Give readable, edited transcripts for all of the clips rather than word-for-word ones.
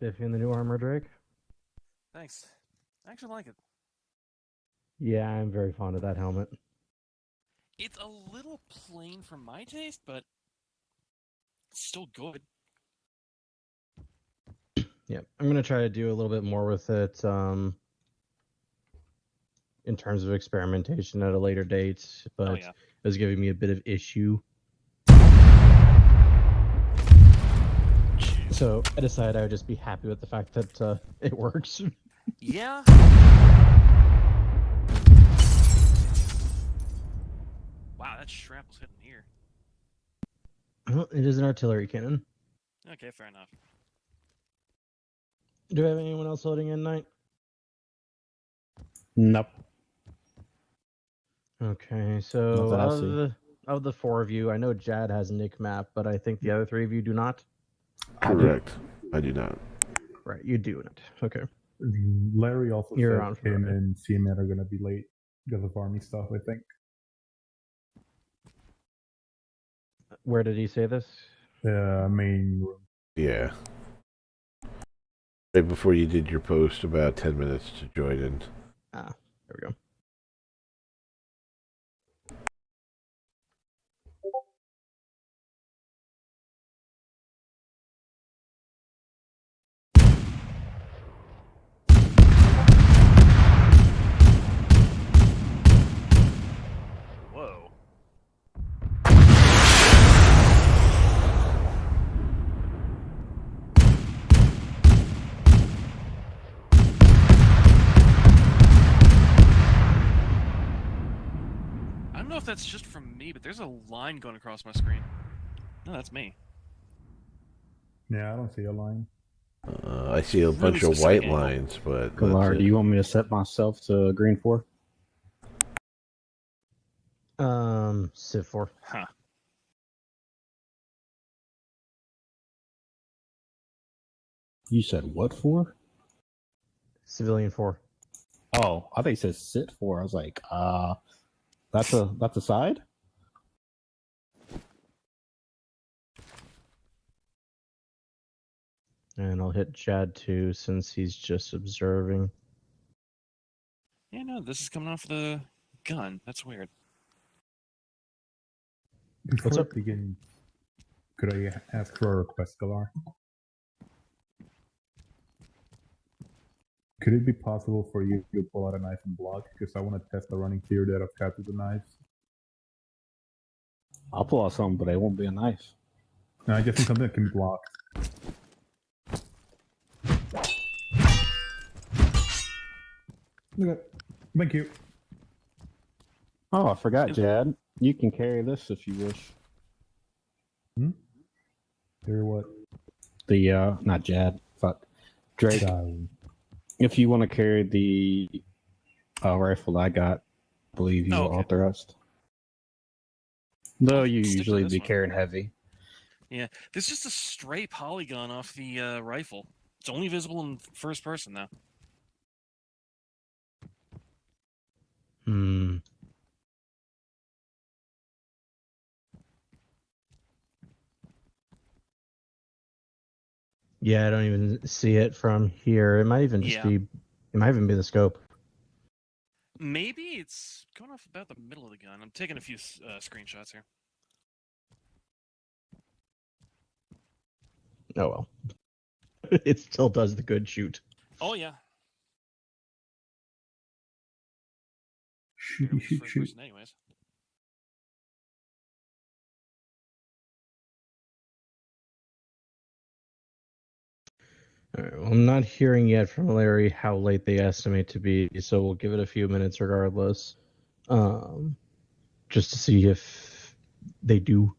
Iffy in the new armor, Drake? Thanks. I actually like it. Yeah, I'm very fond of that helmet. It's a little plain for my taste, but it's still good. Yeah, I'm gonna try to do a little bit more with it in terms of experimentation at a later date, but it was giving me a bit of issue. Jeez. So I decided I would just be happy with the fact that it works. Yeah. Wow, that shrapnel's hitting here. Well, it is an artillery cannon. Okay, fair enough. Do we have anyone else loading in, Knight? Nope. Okay, so of the four of you, I know Jad has NCMAP, but I think the other three of you do not? Correct. I do not. Right, you do not. Okay. Larry also You're said on for him it. and CMAT are going to be late because of army stuff, I think. Where did he say this? Main room. Yeah. Right before you did your post, about 10 minutes to join in. Ah, there we go. Whoa. I don't know if that's just from me, but there's a line going across my screen. No, that's me. Yeah, I don't see a line. I see a bunch of white lines, but... Galar, do you want me to set myself to green 4? Civ 4. Huh. You said what 4? Civilian 4. Oh, I think it says sit 4. I was like, that's a side? And I'll hit Jad too, since he's just observing. Yeah, no, this is coming off the gun. That's weird. Before it begins, could I ask for a request, Galar? Could it be possible for you to pull out a knife and block? Because I want to test the running theory that I've got with the knives. I'll pull out something, but it won't be a knife. No, I just need something that can block. Okay. Thank you. Oh, I forgot, Jad. You can carry this if you wish. Carry what? The, not Jad. Fuck. Drake. If you want to carry the rifle I got, I believe you are authorized. Though you usually be carrying heavy. Yeah, there's just a stray polygon off the rifle. It's only visible in first person, though. Yeah, I don't even see it from here. It might even just be... It might even be the scope. Maybe it's going off about the middle of the gun. I'm taking a few screenshots here. Oh well. It still does the good shoot. Oh, yeah. Shoot. Anyways. All right, well, I'm not hearing yet from Larry how late they estimate to be, so we'll give it a few minutes regardless. Just to see if they do.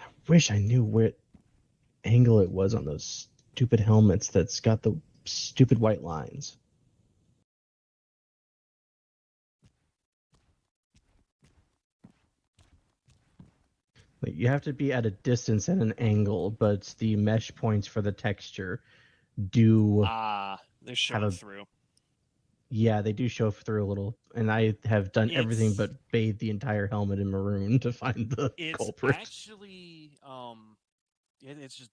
I wish I knew what angle it was on those stupid helmets that's got the stupid white lines. Like, you have to be at a distance and an angle, but the mesh points for the texture do they're showing through. Yeah, they do show through a little, and I have done everything It's- but bathe the entire helmet in maroon to find the It's culprit. actually it's just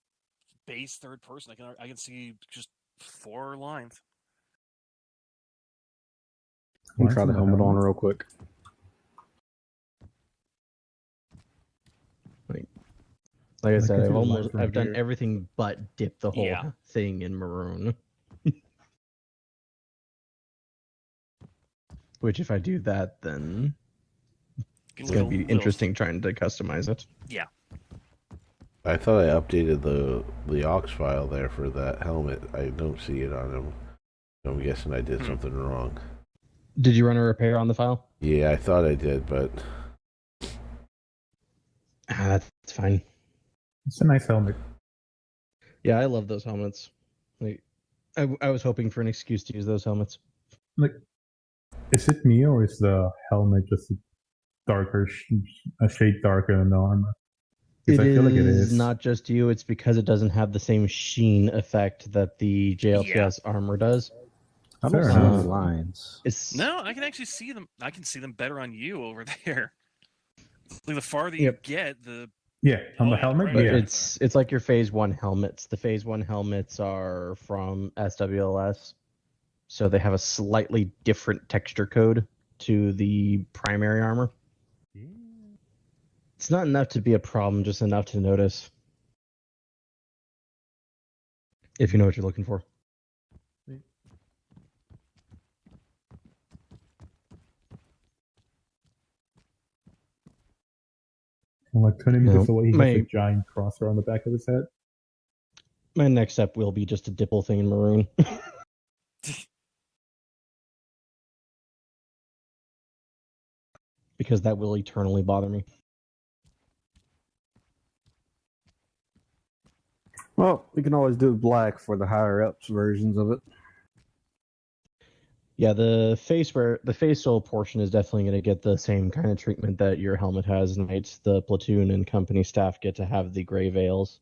base third person. I can see just 4 lines. I'm try the helmet on real quick. Like I said, can see the lines from I've done here. everything but dip the whole Yeah. thing in maroon. Which, if I do that, then it's going to be interesting trying to customize it. Yeah. I thought I updated the aux file there for that helmet. I don't see it on him. I'm guessing I did something wrong. Did you run a repair on the file? Yeah, I thought I did, but That's fine. It's a nice helmet. Yeah, I love those helmets. Like, I was hoping for an excuse to use those helmets. Like, is it me or is the helmet just a shade darker than the armor? It I feel like it is is. not just you, it's because it doesn't have the same sheen effect that the JLTS armor does. I don't Fair see enough. any lines. No, I can actually see them. I can see them better on you over there. Like the farther you Yep. get, the Yeah, on the helmet. But Yeah, it's like your Phase 1 helmets. The Phase 1 helmets are from SWLS, so they have a slightly different texture code to the primary armor. It's not enough to be a problem, just enough to notice. If you know what you're looking for. I'm like turning No, this away. He has my- a giant crosser on the back of his head. My next step will be just a dipple thing in maroon. Because that will eternally bother me. Well, we can always do black for the higher ups versions of it. Yeah, the face sole portion is definitely going to get the same kind of treatment that your helmet has. Knights, the platoon and company staff get to have the gray veils.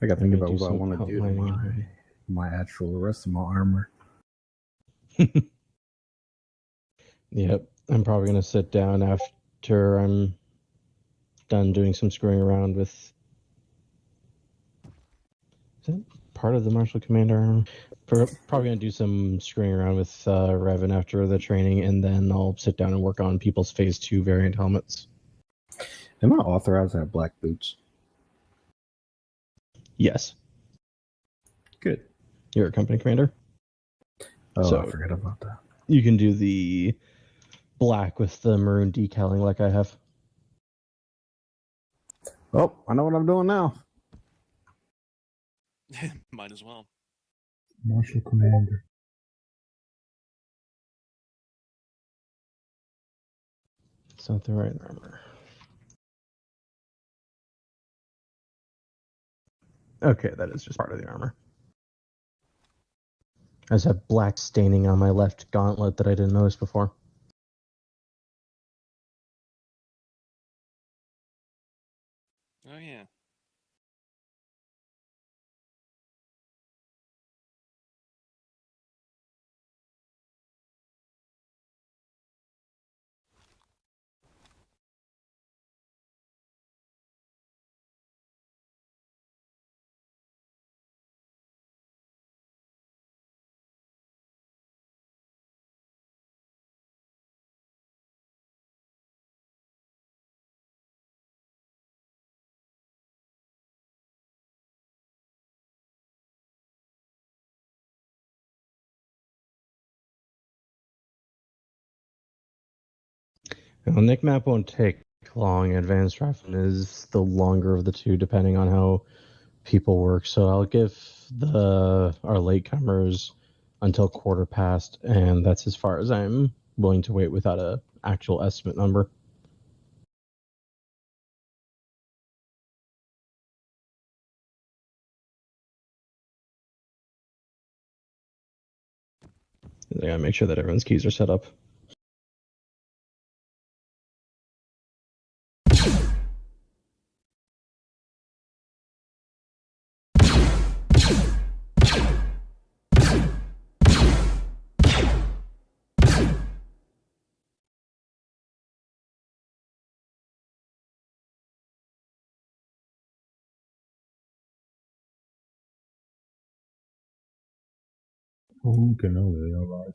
I got to think about what I want to do to outlining. my actual rest of my armor. Yep, I'm probably going to sit down after I'm done doing some screwing around with. Is that part of the Marshal Commander armor? Probably going to do some screwing around with Revan after the training, and then I'll sit down and work on people's Phase 2 variant helmets. Am I authorized to have black boots? Yes. Good. You're a company commander? Oh, So- I forgot about that. You can do the black with the maroon decaling like I have. Oh, I know what I'm doing now. might as well. Marshal Commander. It's not the right armor. Okay, that is just part of the armor. I just have black staining on my left gauntlet that I didn't notice before. Oh yeah. Well, NCMAP won't take long. Advanced Rifleman is the longer of the two, depending on how people work. So I'll give our latecomers until quarter past, and that's as far as I'm willing to wait without a actual estimate number. I gotta make sure that everyone's keys are set up. Oh, cannoli, alright.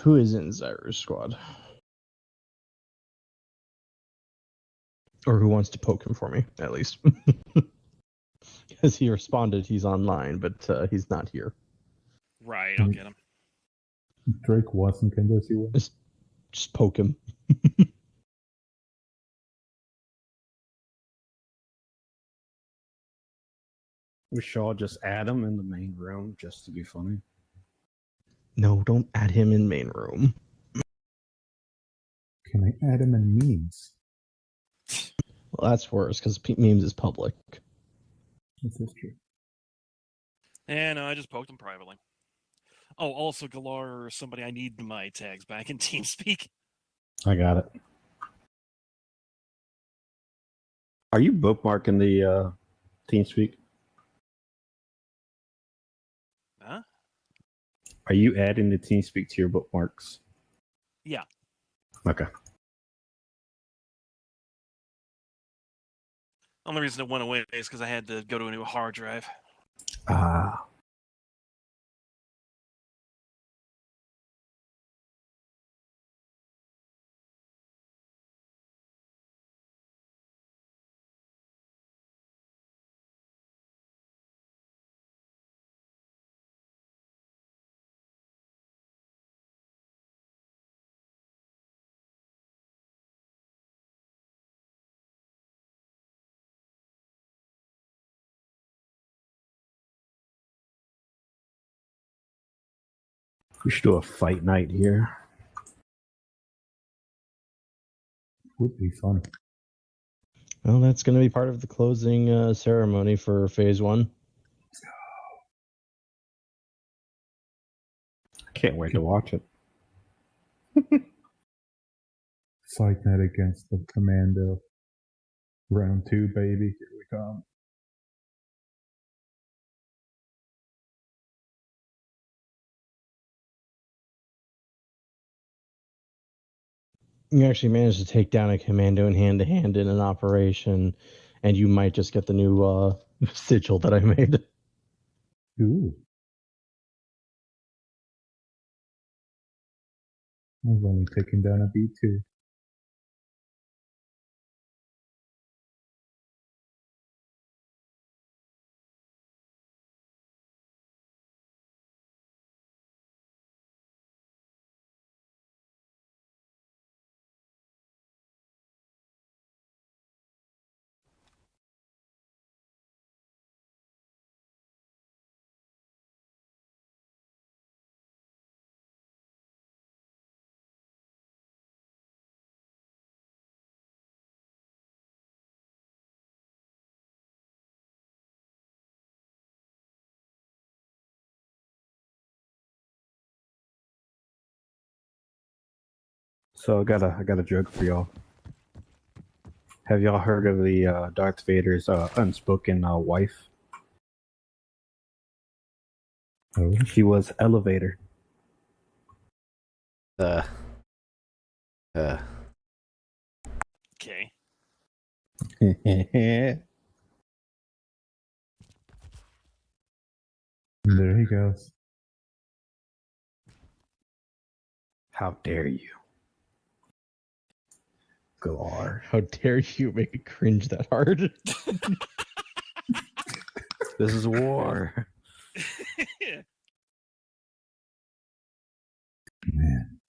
Who is in Zyra's squad? Or who wants to poke him for me, at least. Because he responded he's online, but he's not here. Right, I'll get him. Drake wasn't in this, he was. Just poke him. We should all just add him in the main room just to be funny. No, don't add him in main room. Can I add him in memes? Well, that's worse, because memes is public. This is true. Yeah, no, I just poked him privately. Oh, also, Galar or somebody, I need my tags back in TeamSpeak. I got it. Are you bookmarking the TeamSpeak? Huh? Are you adding the TeamSpeak to your bookmarks? Yeah. Okay. Only reason it went away is because I had to go to a new hard drive. Ah. We should do a fight night here. Would be fun. Well, that's going to be part of the closing ceremony for Phase 1. Can't wait to watch it. Fight night against the Commando. Round 2, baby. Here we come. You actually managed to take down a commando in hand-to-hand in an operation, and you might just get the new sigil that I made. Ooh. I've only taken down a B2. So I got a joke for y'all. Have y'all heard of the Darth Vader's unspoken wife? Oh. She was Elevator. Okay. There he goes. How dare you? Galar. How dare you make it cringe that hard? This is war. Man.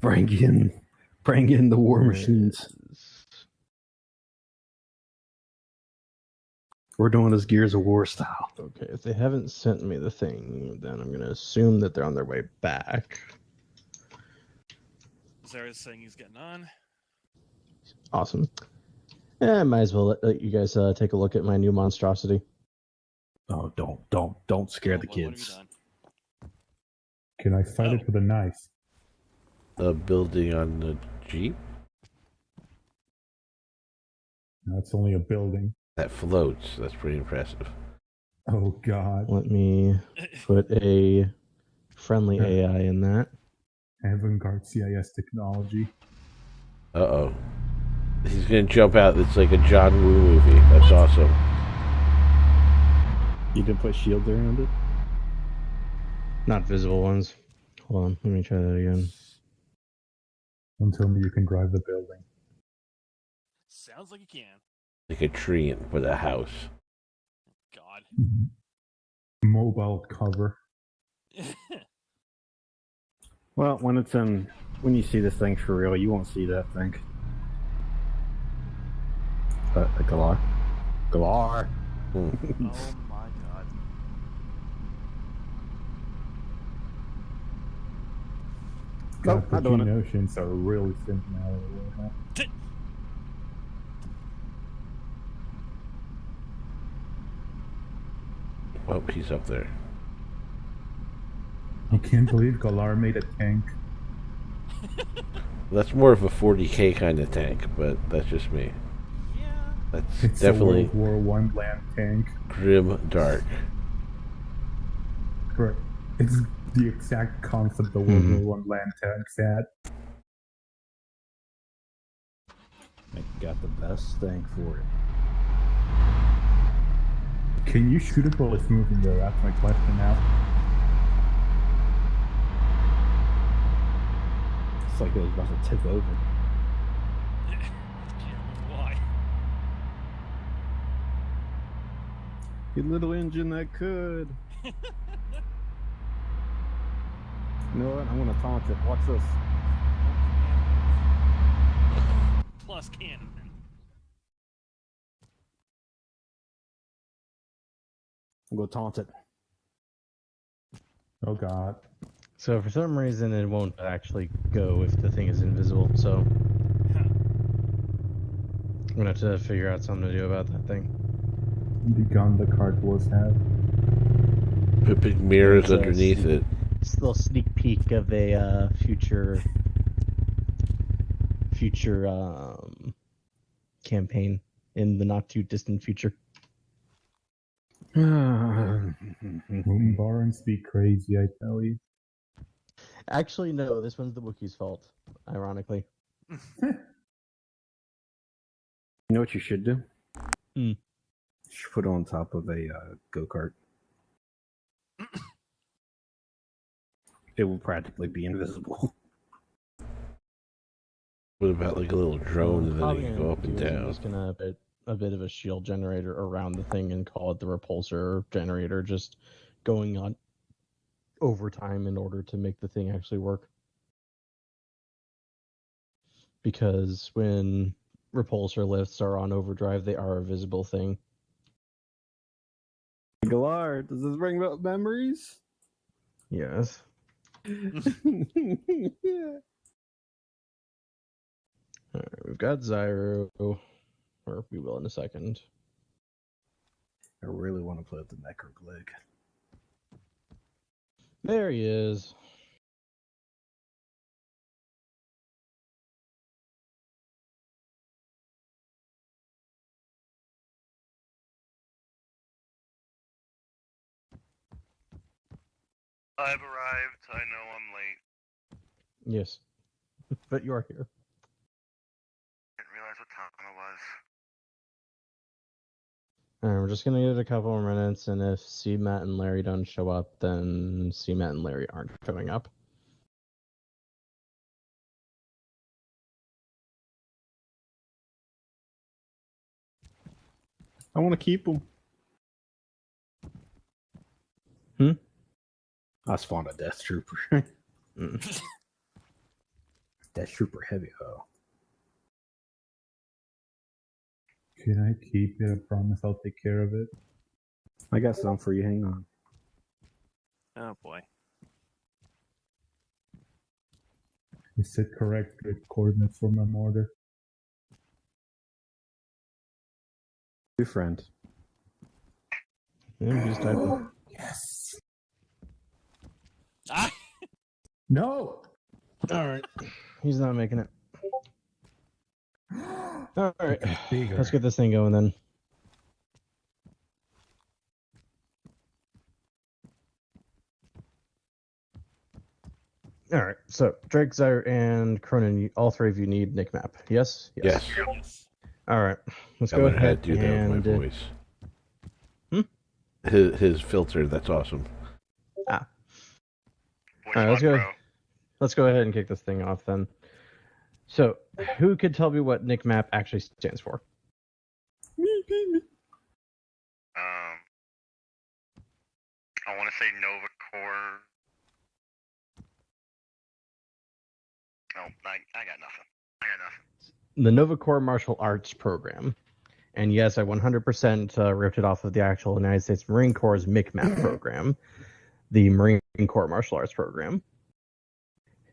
Bring in the war machines. We're doing this Gears of War style. Okay, if they haven't sent me the thing, then I'm gonna assume that they're on their way back. Zara's saying he's getting on. Awesome. Yeah, I might as well let you guys take a look at my new monstrosity. Oh, don't scare the What have you kids. done? Can I fight it with a knife? A building on the Jeep That's only a building. that floats. That's pretty impressive. Oh God. Let me put a friendly AI in that. Avant-garde CIS technology. Uh-oh. He's gonna jump out. It's like a John Woo movie. That's awesome. You didn't put shields around it? Not visible ones. Hold on, let me try that again. Don't tell me you can drive the building. Sounds like you can. Like a tree, but a house. God. Mobile cover. Well, when you see this thing for real, you won't see that thing. Galar. Galar. Oh my God. God, not the doing it. Oceans are really thinking out of the way, huh? Oh, he's up there. I can't believe Galar made a tank. That's more of a 40k kind of tank, but that's just me. Yeah. That's It's definitely a World War I land tank. grim dark. Correct. It's the exact concept the World War I land tanks had. I got the best thing for it. Can you shoot it while it's moving though? That's my question now. It's like it was about to tip over. Why? You little engine that could. You know what? I'm gonna taunt it. Watch this. Plus cannon. I'm gonna taunt it. Oh God. So for some reason it won't actually go if the thing is invisible, so I'm gonna have to figure out something to do about that thing. The gun the cartels have. Put big mirrors It's a underneath it. It's a little sneak peek of a future campaign in the not too distant future. Barons be crazy, I tell you. Actually, no, this one's the Wookiee's fault, ironically. You know what you should do? Hmm. You should put it on top of a go-kart. It will practically be invisible. What about like a little drone and then Probably you can gonna go up and do is I'm down? just gonna put a bit of a shield generator around the thing and call it the repulsor generator, just going on overtime in order to make the thing actually work. Because when repulsor lifts are on overdrive, they are a visible thing. Galar, does this bring up memories? Yes. Yeah. Alright, we've got Zyro, or we will in a second. I really want to play with the Necroglig. There he is. I've arrived. I know I'm late. Yes. But you are here. Didn't realize what time it was. Alright, we're just gonna give it a couple more minutes, and if CMAT and Larry don't show up, then CMAT and Larry aren't showing up. I want to keep them. I spawned a Death Trooper. Mm. Death Trooper heavy. Oh. Can I keep it? I promise I'll take care of it. I got some for you. Hang on. Oh boy. Is it correct coordinates for my mortar? Two friends. Yeah, he's typing. Yes. Ah! No. Alright. He's not making it. Alright. Bigger. Let's get this thing going then. Alright, so Drake, Zyre, and Kronan, all three of you need NCMAP. Yes? Yes. Yes. Alright. Let's I go went ahead ahead and do that with my and... voice. Hmm? His filter, that's awesome. Voice Alright, let's Mod go. Pro. Let's go ahead and kick this thing off then. So, who could tell me what NCMAP actually stands for? I want to say Nova Core. Oh, I got nothing. The Nova Corps Martial Arts Program. And yes, I 100% ripped it off of the actual United States Marine Corps' MCMAP program, the Marine Corps Martial Arts Program.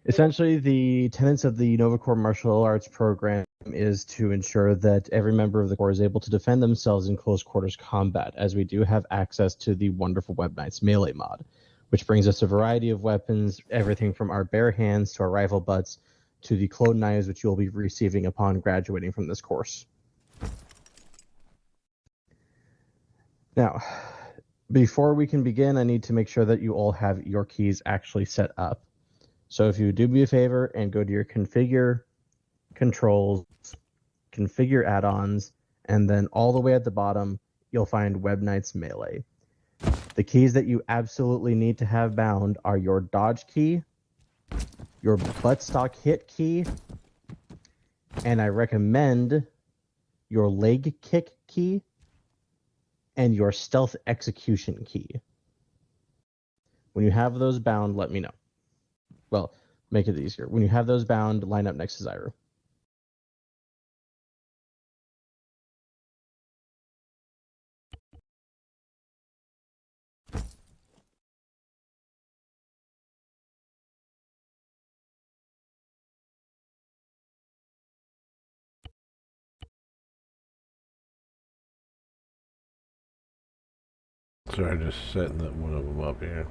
Essentially, the tenets of the Nova Corps Martial Arts Program is to ensure that every member of the Corps is able to defend themselves in close quarters combat, as we do have access to the wonderful Web Knights melee mod, which brings us a variety of weapons, everything from our bare hands to our rifle butts to the clone knives, which you'll be receiving upon graduating from this course. Now, before we can begin, I need to make sure that you all have your keys actually set up. So if you do me a favor and go to your configure, controls, configure add-ons, and then all the way at the bottom, you'll find Web Knights Melee. The keys that you absolutely need to have bound are your dodge key, your buttstock hit key, and I recommend your leg kick key and your stealth execution key. When you have those bound, let me know. Well, make it easier. When you have those bound, line up next to Zyro. Sorry, just setting that one of them up here.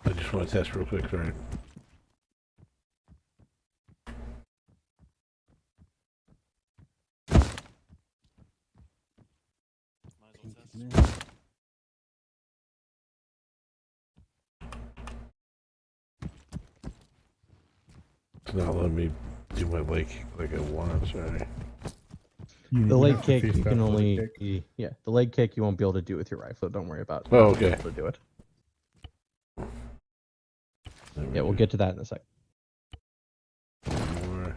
I just want to test real quick, sorry. Might as well test. It's not letting me do my leg kick like I want, sorry. The leg have to kick face you that can for the only kick. yeah, the leg kick you won't be able to do with your rifle. Don't worry about. Oh, not being okay. able to do it. There we Yeah, we'll go. get to that in a sec. One more.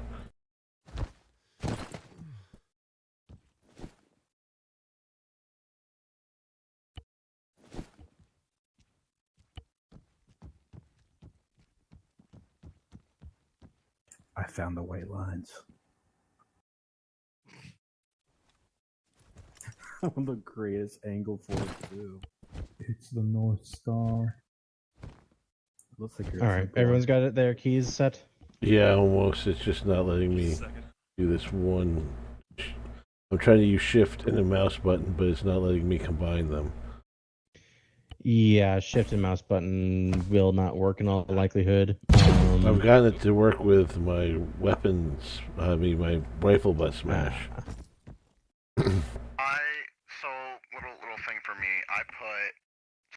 I found the white lines. The greatest angle for it too. It's the North Star. Looks like you're All right, everyone's got their keys set. Yeah, almost. It's just not letting me do this one. I'm trying to use shift and a mouse button, but it's not letting me combine them. Yeah, shift and mouse button will not work in all likelihood. I've gotten it to work with my weapons. My rifle butt smash. So little thing for me. I put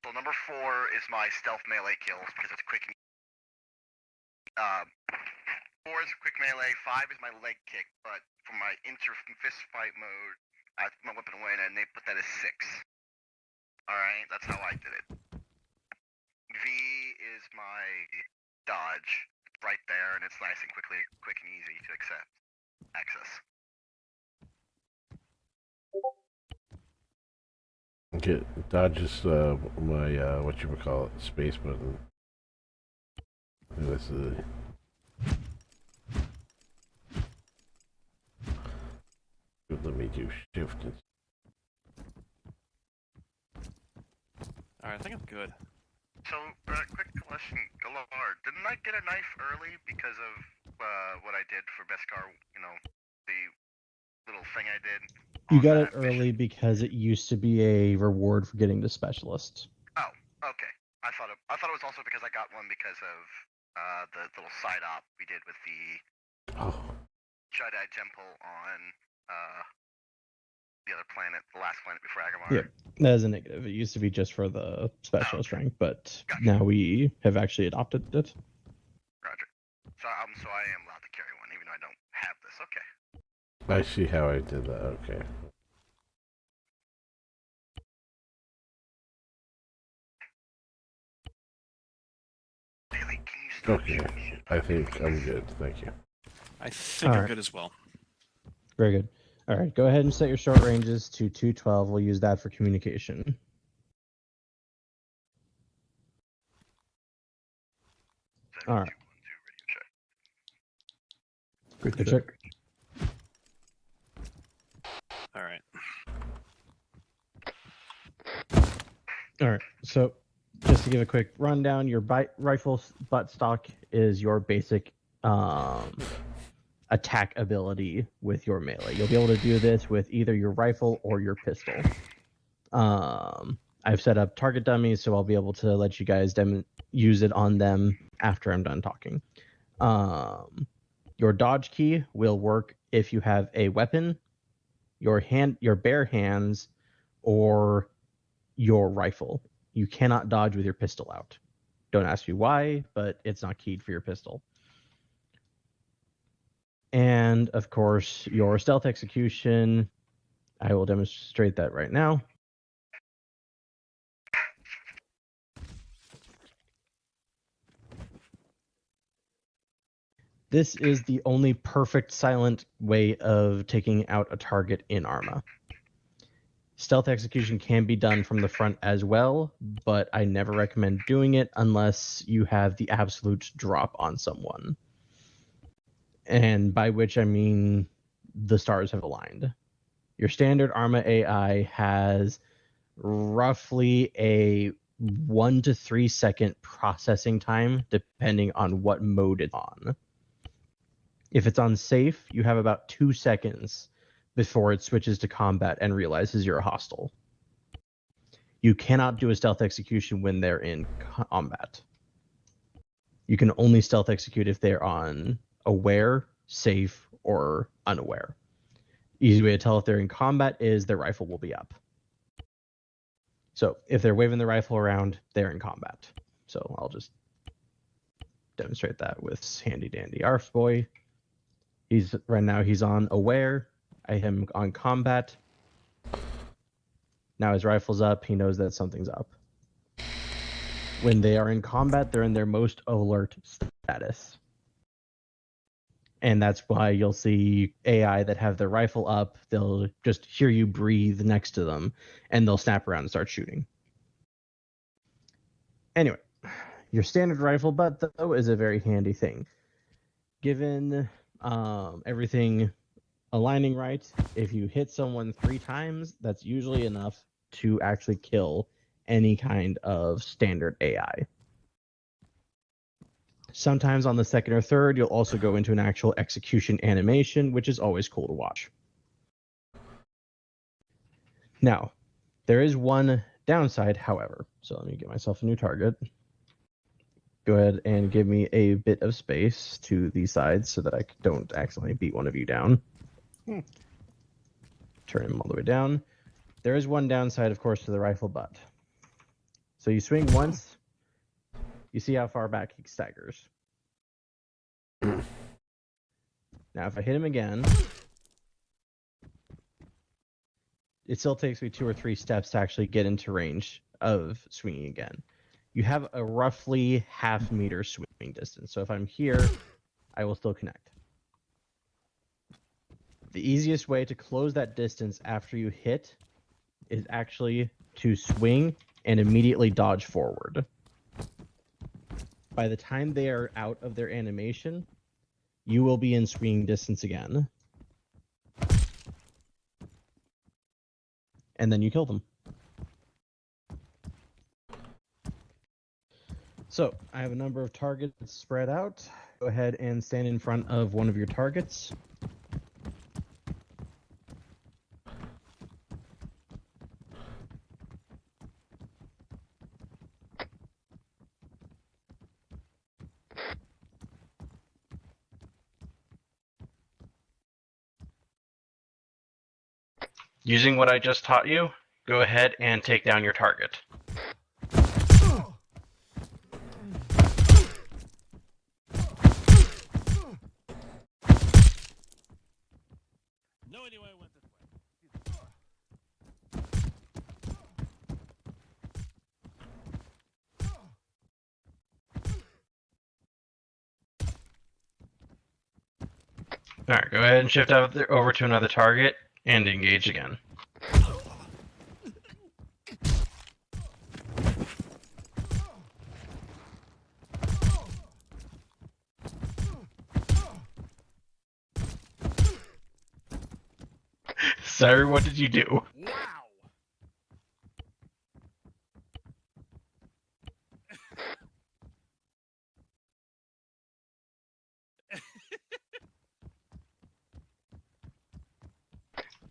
so number 4 is my stealth melee kills because it's quick. 4 is quick melee. 5 is my leg kick, but for my fist fight mode, I put my weapon away and they put that as 6. All right, that's how I did it. V is my dodge. It's right there, and it's nice and quick and easy to access. Okay, dodge is my whatchamacallit, space button. This is let me do shift. Alright, I think I'm good. So, quick question, Galar, didn't I get a knife early because of what I did for Beskar, the little thing I did? You got it early because it used to be a reward for getting to specialist. Oh, okay. I thought it was also because I got one because of the little side op we did with the Jedi Temple on the other planet, the last planet before Agamar. Yep, that is a negative. It used to be just for the specialist rank, but now we have actually adopted it. Roger. So I am allowed to carry one, even though I don't have this. Okay. I see how I did that. Okay. Haley, can you stop Okay. I think I'm good. Thank you. I think I'm Alright. good as well. Very good. All right, go ahead and set your short ranges to 212. We'll use that for communication. All right. Good Check. check. Alright. All right. So, just to give a quick rundown, your rifle buttstock is your basic attack ability with your melee. You'll be able to do this with either your rifle or your pistol. I've set up target dummies, so I'll be able to let you guys use it on them after I'm done talking. Your dodge key will work if you have a weapon, your bare hands, or your rifle. You cannot dodge with your pistol out. Don't ask me why, but it's not keyed for your pistol. And of course, your stealth execution. I will demonstrate that right now. This is the only perfect silent way of taking out a target in Arma. Stealth execution can be done from the front as well, but I never recommend doing it unless you have the absolute drop on someone. And by which I mean the stars have aligned. Your standard Arma AI has roughly a 1 to 3 second processing time depending on what mode it's on. If it's on safe, you have about 2 seconds before it switches to combat and realizes you're a hostile. You cannot do a stealth execution when they're in combat. You can only stealth execute if they're on aware, safe, or unaware. Easy way to tell if they're in combat is their rifle will be up. So if they're waving the rifle around, they're in combat. So I'll just demonstrate that with handy dandy Arf boy. Right now he's on aware. I have him on combat. Now his rifle's up. He knows that something's up. When they are in combat, they're in their most alert status. And that's why you'll see AI that have their rifle up. They'll just hear you breathe next to them, and they'll snap around and start shooting. Anyway, your standard rifle butt, though, is a very handy thing. Given everything aligning right, if you hit someone 3 times, that's usually enough to actually kill any kind of standard AI. Sometimes on the second or third, you'll also go into an actual execution animation, which is always cool to watch. Now, there is one Downside, however, so let me get myself a new target. Go ahead and give me a bit of space to the sides so that I don't accidentally beat one of you down. Turn him all the way down. There is one downside, of course, to the rifle butt. So you swing once, you see how far back he staggers. Now, if I hit him again, it still takes me 2 or 3 steps to actually get into range of swinging again. You have a roughly half-meter swing distance. So if I'm here, I will still connect. The easiest way to close that distance after you hit is actually to swing and immediately dodge forward. By the time they are out of their animation, you will be in swinging distance again. And then you kill them. So, I have a number of targets spread out. Go ahead and stand in front of one of your targets. Using what I just taught you, go ahead and take down your target. No idea why I went this way. Alright, go ahead and shift over to another target and engage again. Sir, what did you do? Wow!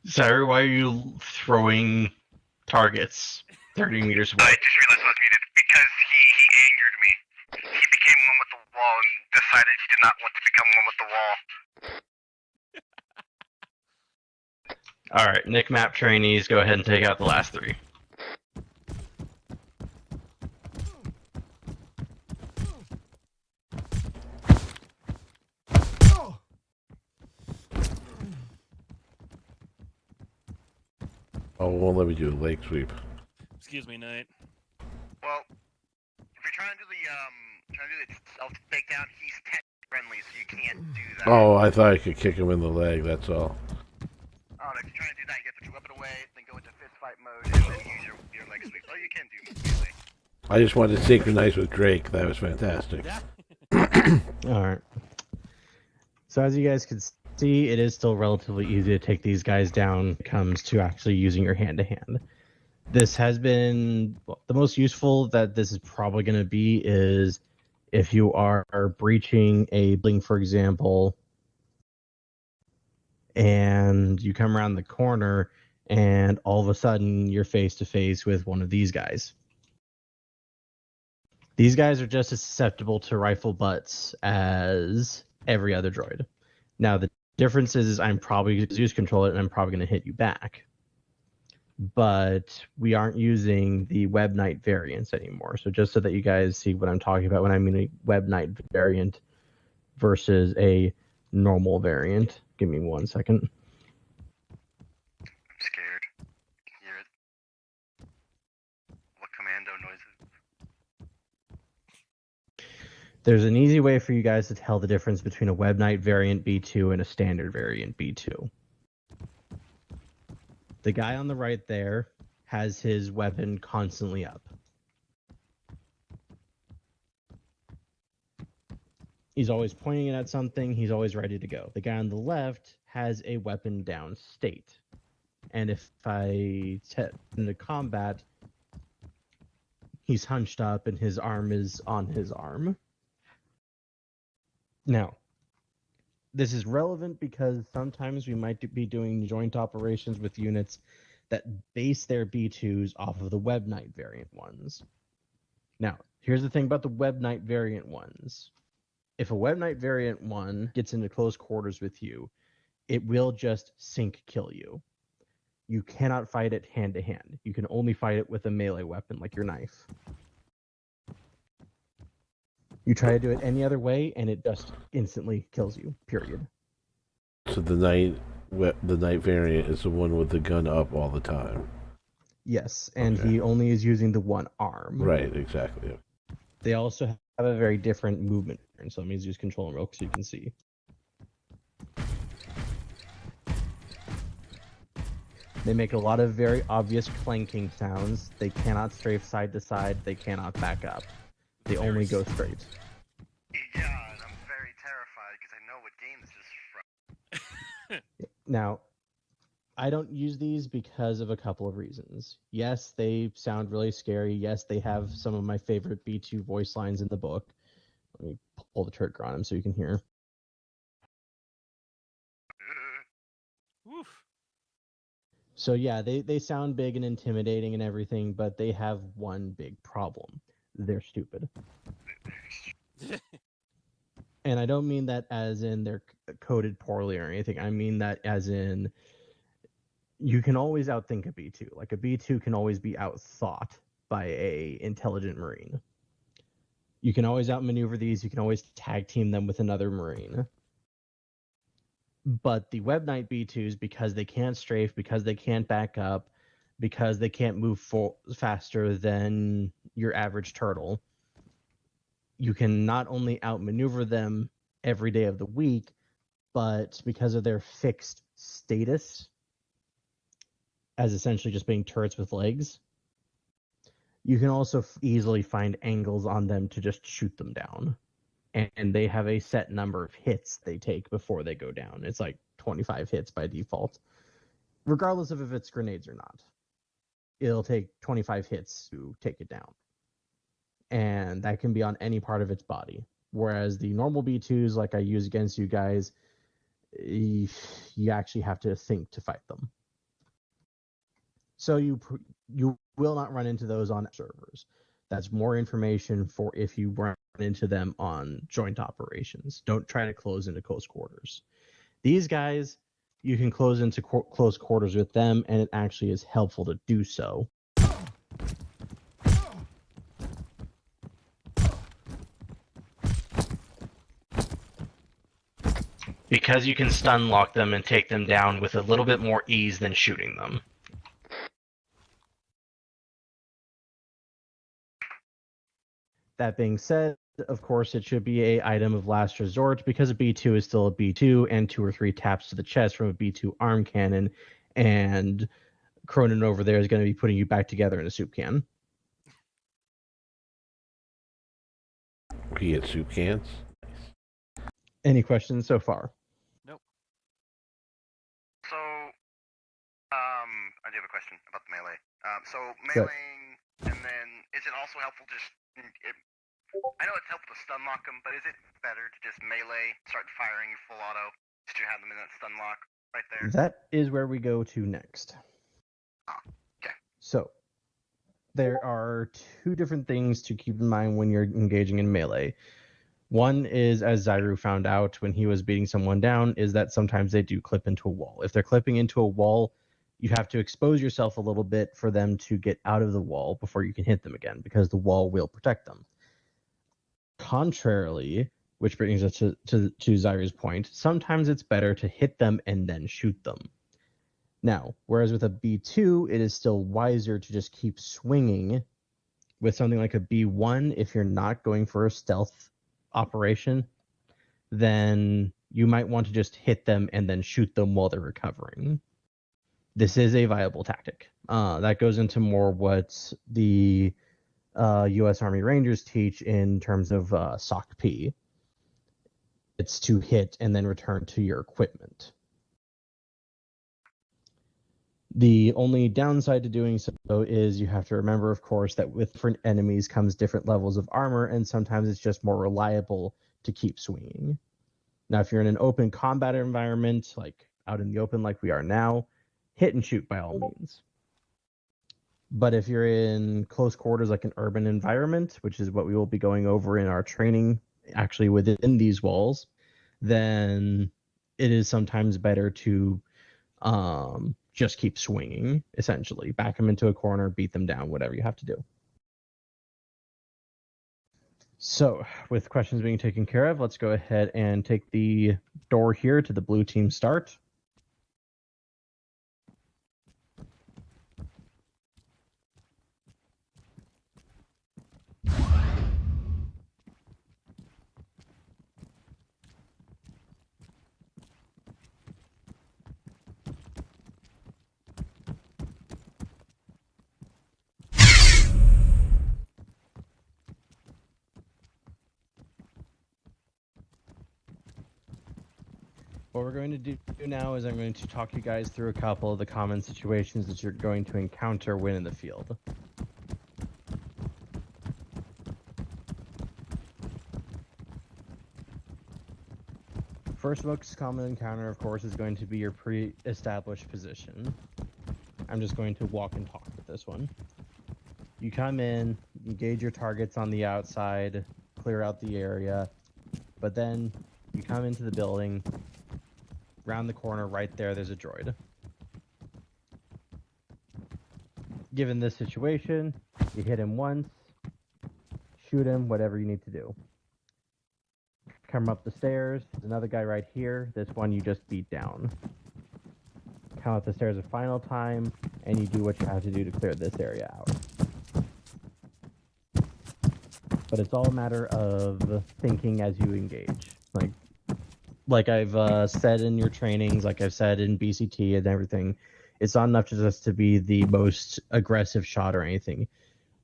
Sir, why are you throwing targets 30 meters away? I just realized I was muted because he angered me. He became one with the wall and decided he did not want to become one with the wall. Alright, NCMAP trainees, go ahead and take out the last 3. Oh, it won't let me do a leg sweep. Excuse me, Knight. Well, if you're trying to do the self takedown, he's tech friendly, so you can't do that. Oh, I thought I could kick him in the leg, that's all. Oh, if you're trying to do that, you have to put your weapon away, then go into fist fight mode, and then use your leg sweep. Oh, you can do music. I just wanted to synchronize with Drake. That was fantastic. Alright. So as you guys can see, it is still relatively easy to take these guys down when it comes to actually using your hand-to-hand. This has been the most useful that this is probably going to be is if you are breaching a building, for example, and you come around the corner and all of a sudden you're face to face with one of these guys. These guys are just as susceptible to rifle butts as every other droid. Now the difference is I'm probably going to use control it and I'm probably going to hit you back. But we aren't using the Web Knight variants anymore. So just so that you guys see what I'm talking about when I mean a Web Knight variant versus a normal variant. Give me 1 second. I'm scared. Can you hear it? What commando noises? There's an easy way for you guys to tell the difference between a Web Knight variant B2 and a standard variant B2. The guy on the right there has his weapon constantly up. He's always pointing it at something. He's always ready to go. The guy on the left has a weapon down state. And if I step into combat, he's hunched up and his arm is on his arm. Now, this is relevant because sometimes we might be doing joint operations with units that base their B2s off of the Web Knight variant ones. Now, here's the thing about the Web Knight variant ones. If a Web Knight variant one gets into close quarters with you, it will just sync kill you. You cannot fight it hand to hand. You can only fight it with a melee weapon like your knife. You try to do it any other way, and it just instantly kills you. Period. So the knight variant is the one with the gun up all the time. Yes, and Okay. he only is using the one arm. Right, exactly. They also have a very different movement, and so let me use control and roll so you can see. They make a lot of very obvious clanking sounds. They cannot strafe side to side. They cannot back up. They only go straight. Yeah, and I'm very terrified because I know what game this is from. Now, I don't use these because of a couple of reasons. Yes, they sound really scary. Yes, they have some of my favorite B2 voice lines in the book. Let me pull the trigger on them so you can hear. Woof. So yeah, they sound big and intimidating and everything, but they have one big problem. They're stupid. And I don't mean that as in they're coded poorly or anything. I mean that as in you can always outthink a B2. Like a B2 can always be outthought by a intelligent Marine. You can always outmaneuver these. You can always tag team them with another Marine. But the Web Knight B2s, because they can't strafe, because they can't back up, because they can't move faster than your average turtle, you can not only outmaneuver them every day of the week, but because of their fixed status as essentially just being turrets with legs, you can also easily find angles on them to just shoot them down. And they have a set number of hits they take before they go down. It's like 25 hits by default, regardless of if it's grenades or not. It'll take 25 hits to take it down. And that can be on any part of its body. Whereas the normal B2s, like I use against you guys, you actually have to think to fight them. So you will not run into those on servers. That's more information for if you run into them on joint operations. Don't try to close into close quarters. These guys, you can close into close quarters with them, and it actually is helpful to do so. Because you can stun lock them and take them down with a little bit more ease than shooting them. That being said, of course, it should be a item of last resort because a B2 is still a B2, and 2 or 3 taps to the chest from a B2 arm cannon, and Kronan over there is going to be putting you back together in a soup can. We get soup cans. Any questions so far? Nope. So, I do have a question about the melee. So meleeing, and then is it also helpful just? I know it's helpful to stun lock them, but is it better to just melee, start firing full auto, just to have them in that stun lock right there? That is where we go to next. Okay. So, there are 2 different things to keep in mind when you're engaging in melee. One is, as Zyru found out when he was beating someone down, is that sometimes they do clip into a wall. If they're clipping into a wall, you have to expose yourself a little bit for them to get out of the wall before you can hit them again, because the wall will protect them. Contrarily, which brings us to Zyru's point, sometimes it's better to hit them and then shoot them. Now, whereas with a B2, it is still wiser to just keep swinging. With something like a B1, if you're not going for a stealth operation, then you might want to just hit them and then shoot them while they're recovering. This is a viable tactic. That goes into more what the U.S. Army Rangers teach in terms of SOC-P. It's to hit and then return to your equipment. The only downside to doing so is you have to remember, of course, that with different enemies comes different levels of armor, and sometimes it's just more reliable to keep swinging. Now, if you're in an open combat environment, like out in the open like we are now, hit and shoot by all means. But if you're in close quarters, like an urban environment, which is what we will be going over in our training, actually within these walls, then it is sometimes better to just keep swinging, essentially. Back them into a corner, beat them down, whatever you have to do. So, with questions being taken care of, let's go ahead and take the door here to the blue team start. What we're going to do now is I'm going to talk you guys through a couple of the common situations that you're going to encounter when in the field. First most common encounter, of course, is going to be your pre-established position. I'm just going to walk and talk with this one. You come in, engage your targets on the outside, clear out the area, but then you come into the building. Round the corner, right there's a droid. Given this situation, you hit him once, shoot him, whatever you need to do. Come up the stairs, there's another guy right here. This one you just beat down. Come up the stairs a final time, and you do what you have to do to clear this area out. But it's all a matter of thinking as you engage. Like I've said in your trainings, like I've said in BCT and everything, it's not enough just to be the most aggressive shot or anything.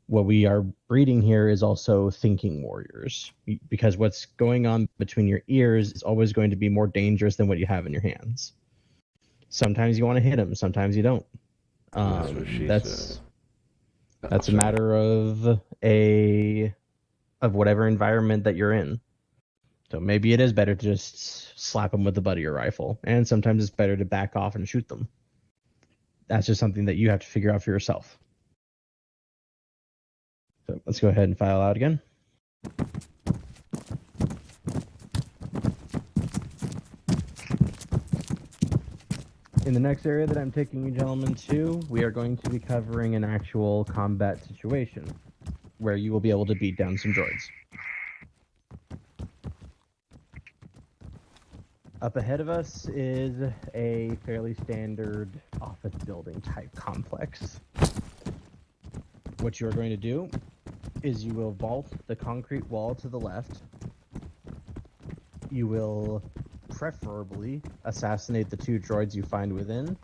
What we are breeding here is also thinking warriors, because what's going on between your ears is always going to be more dangerous than what you have in your hands. Sometimes you want to hit them, sometimes you don't. That's what she said. That's a matter of whatever environment that you're in. So maybe it is better to just slap them with the butt of your rifle, and sometimes it's better to back off and shoot them. That's just something that you have to figure out for yourself. So let's go ahead and file out again. In the next area that I'm taking you gentlemen to, we are going to be covering an actual combat situation where you will be able to beat down some droids. Up ahead of us is a fairly standard office building type complex. What you're going to do is you will vault the concrete wall to the left. You will preferably assassinate the 2 droids you find within,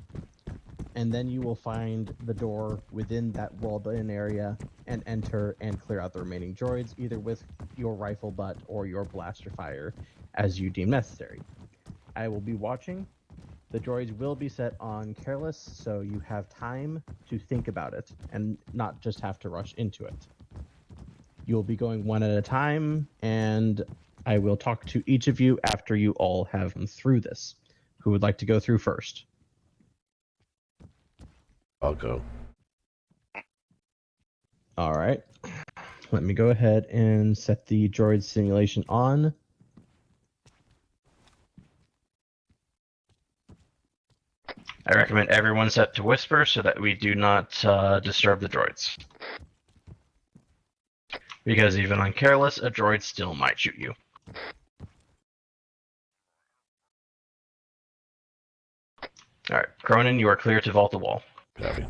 and then you will find the door within that walled-in area and enter and clear out the remaining droids, either with your rifle butt or your blaster fire, as you deem necessary. I will be watching. The droids will be set on careless, so you have time to think about it and not just have to rush into it. You'll be going one at a time, and I will talk to each of you after you all have gone through this. Who would like to go through first? I'll go. All right. Let me go ahead and set the droid simulation on. I recommend everyone set to whisper so that we do not disturb the droids. Because even on careless, a droid still might shoot you. Alright, Kronan, you are clear to vault the wall. Copy.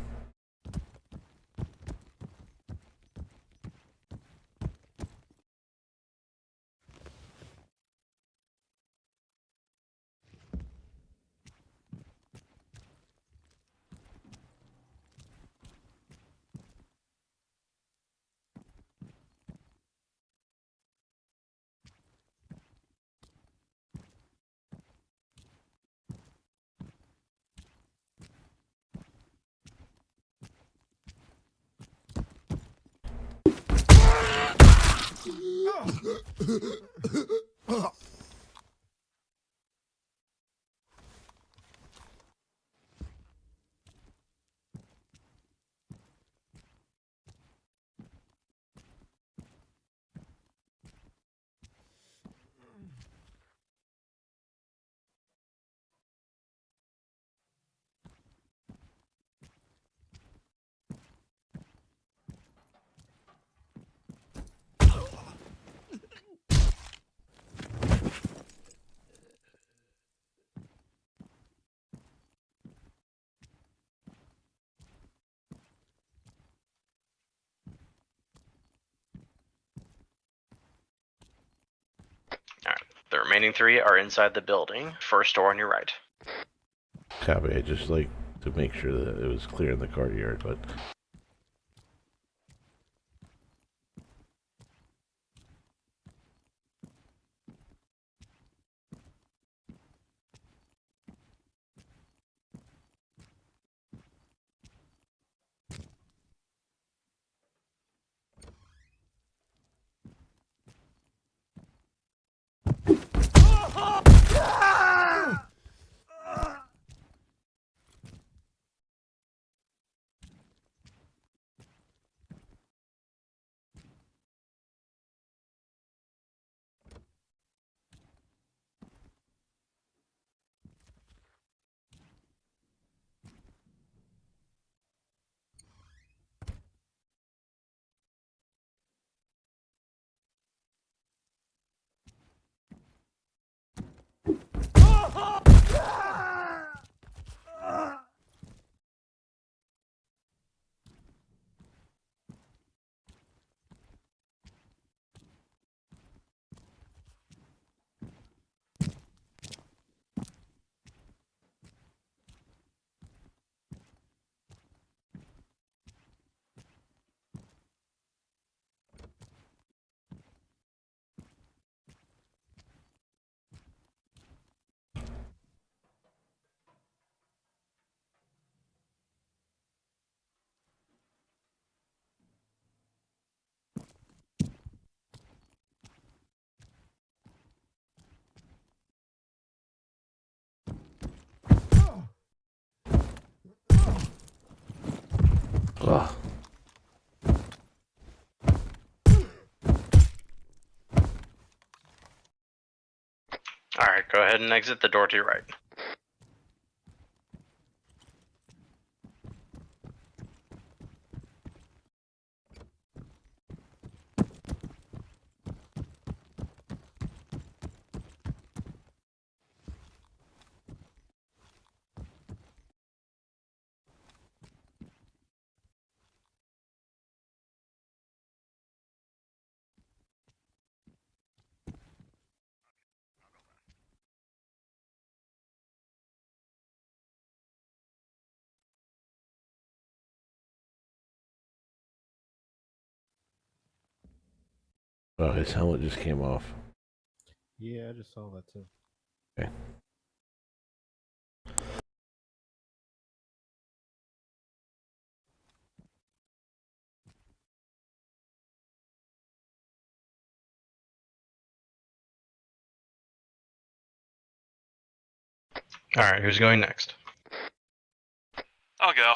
The remaining 3 are inside the building. First door on your right. Copy. I just like to make sure that it was clear in the courtyard, but ugh. Alright, go ahead and exit the door to your right. Oh, his helmet just came off. Yeah, I just saw that too. Okay. Alright, who's going next? I'll go.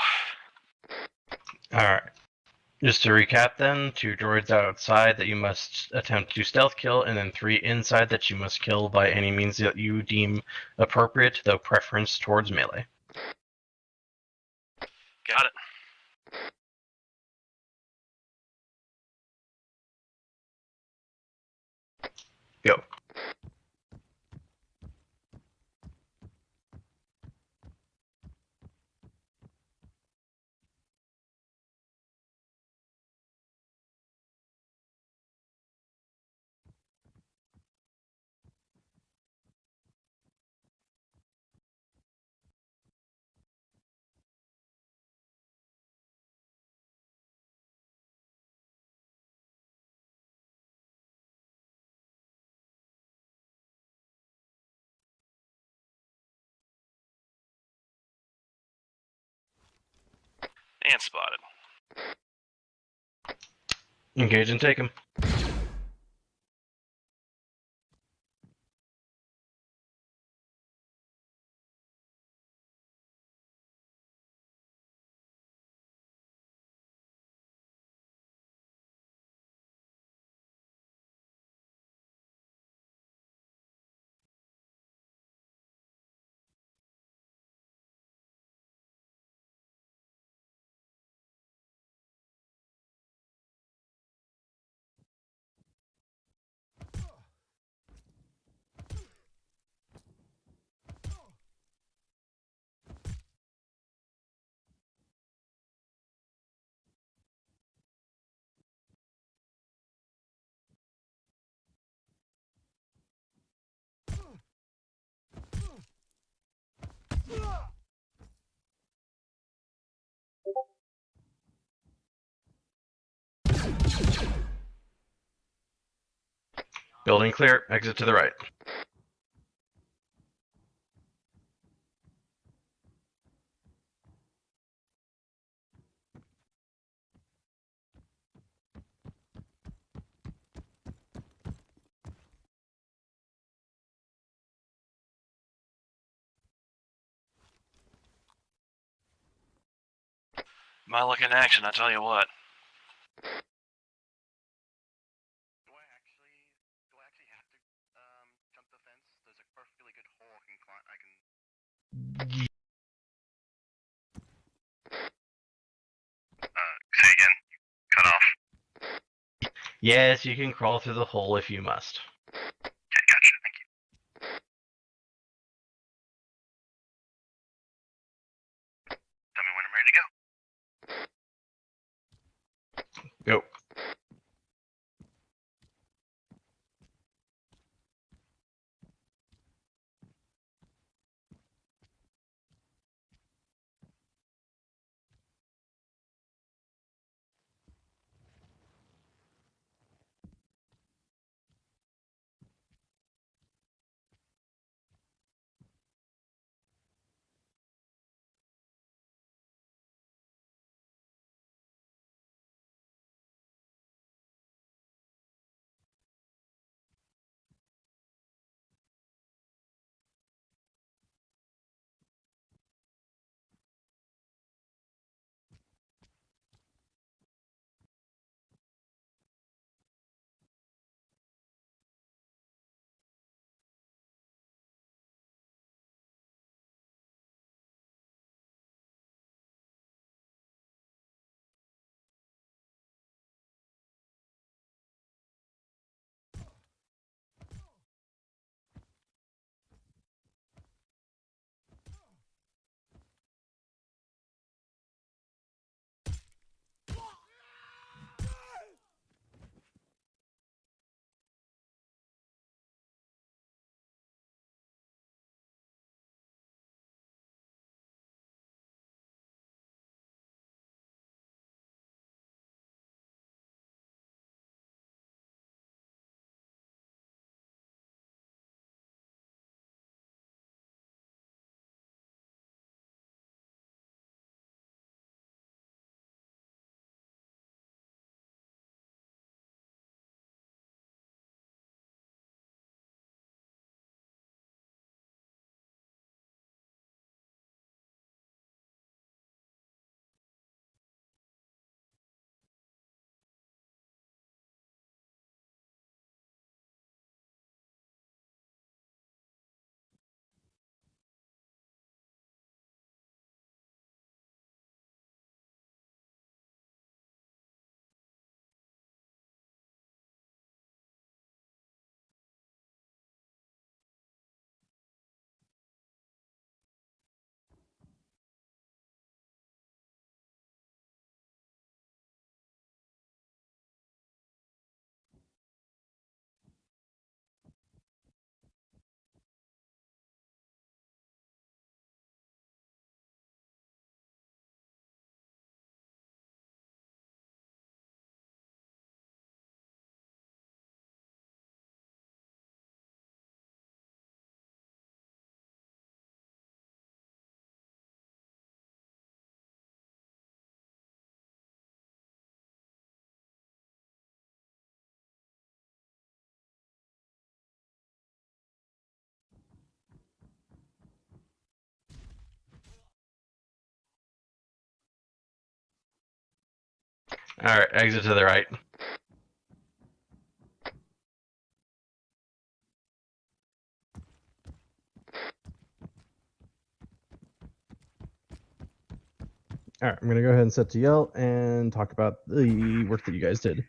Alright. Just to recap then, 2 droids outside that you must attempt to stealth kill, and then 3 inside that you must kill by any means that you deem appropriate, though preference towards melee. Got it. Go. And spotted. Engage and take him. Building clear. Exit to the right. My luck in action, I tell you what. Do I actually have to jump the fence? There's a perfectly good hole I can climb. Say again. Cut off. Yes, you can crawl through the hole if you must. Okay, gotcha. Thank you. Tell me when I'm ready to go. Go. Alright, exit to the right. All right, I'm going to go ahead and set to yell and talk about the work that you guys did.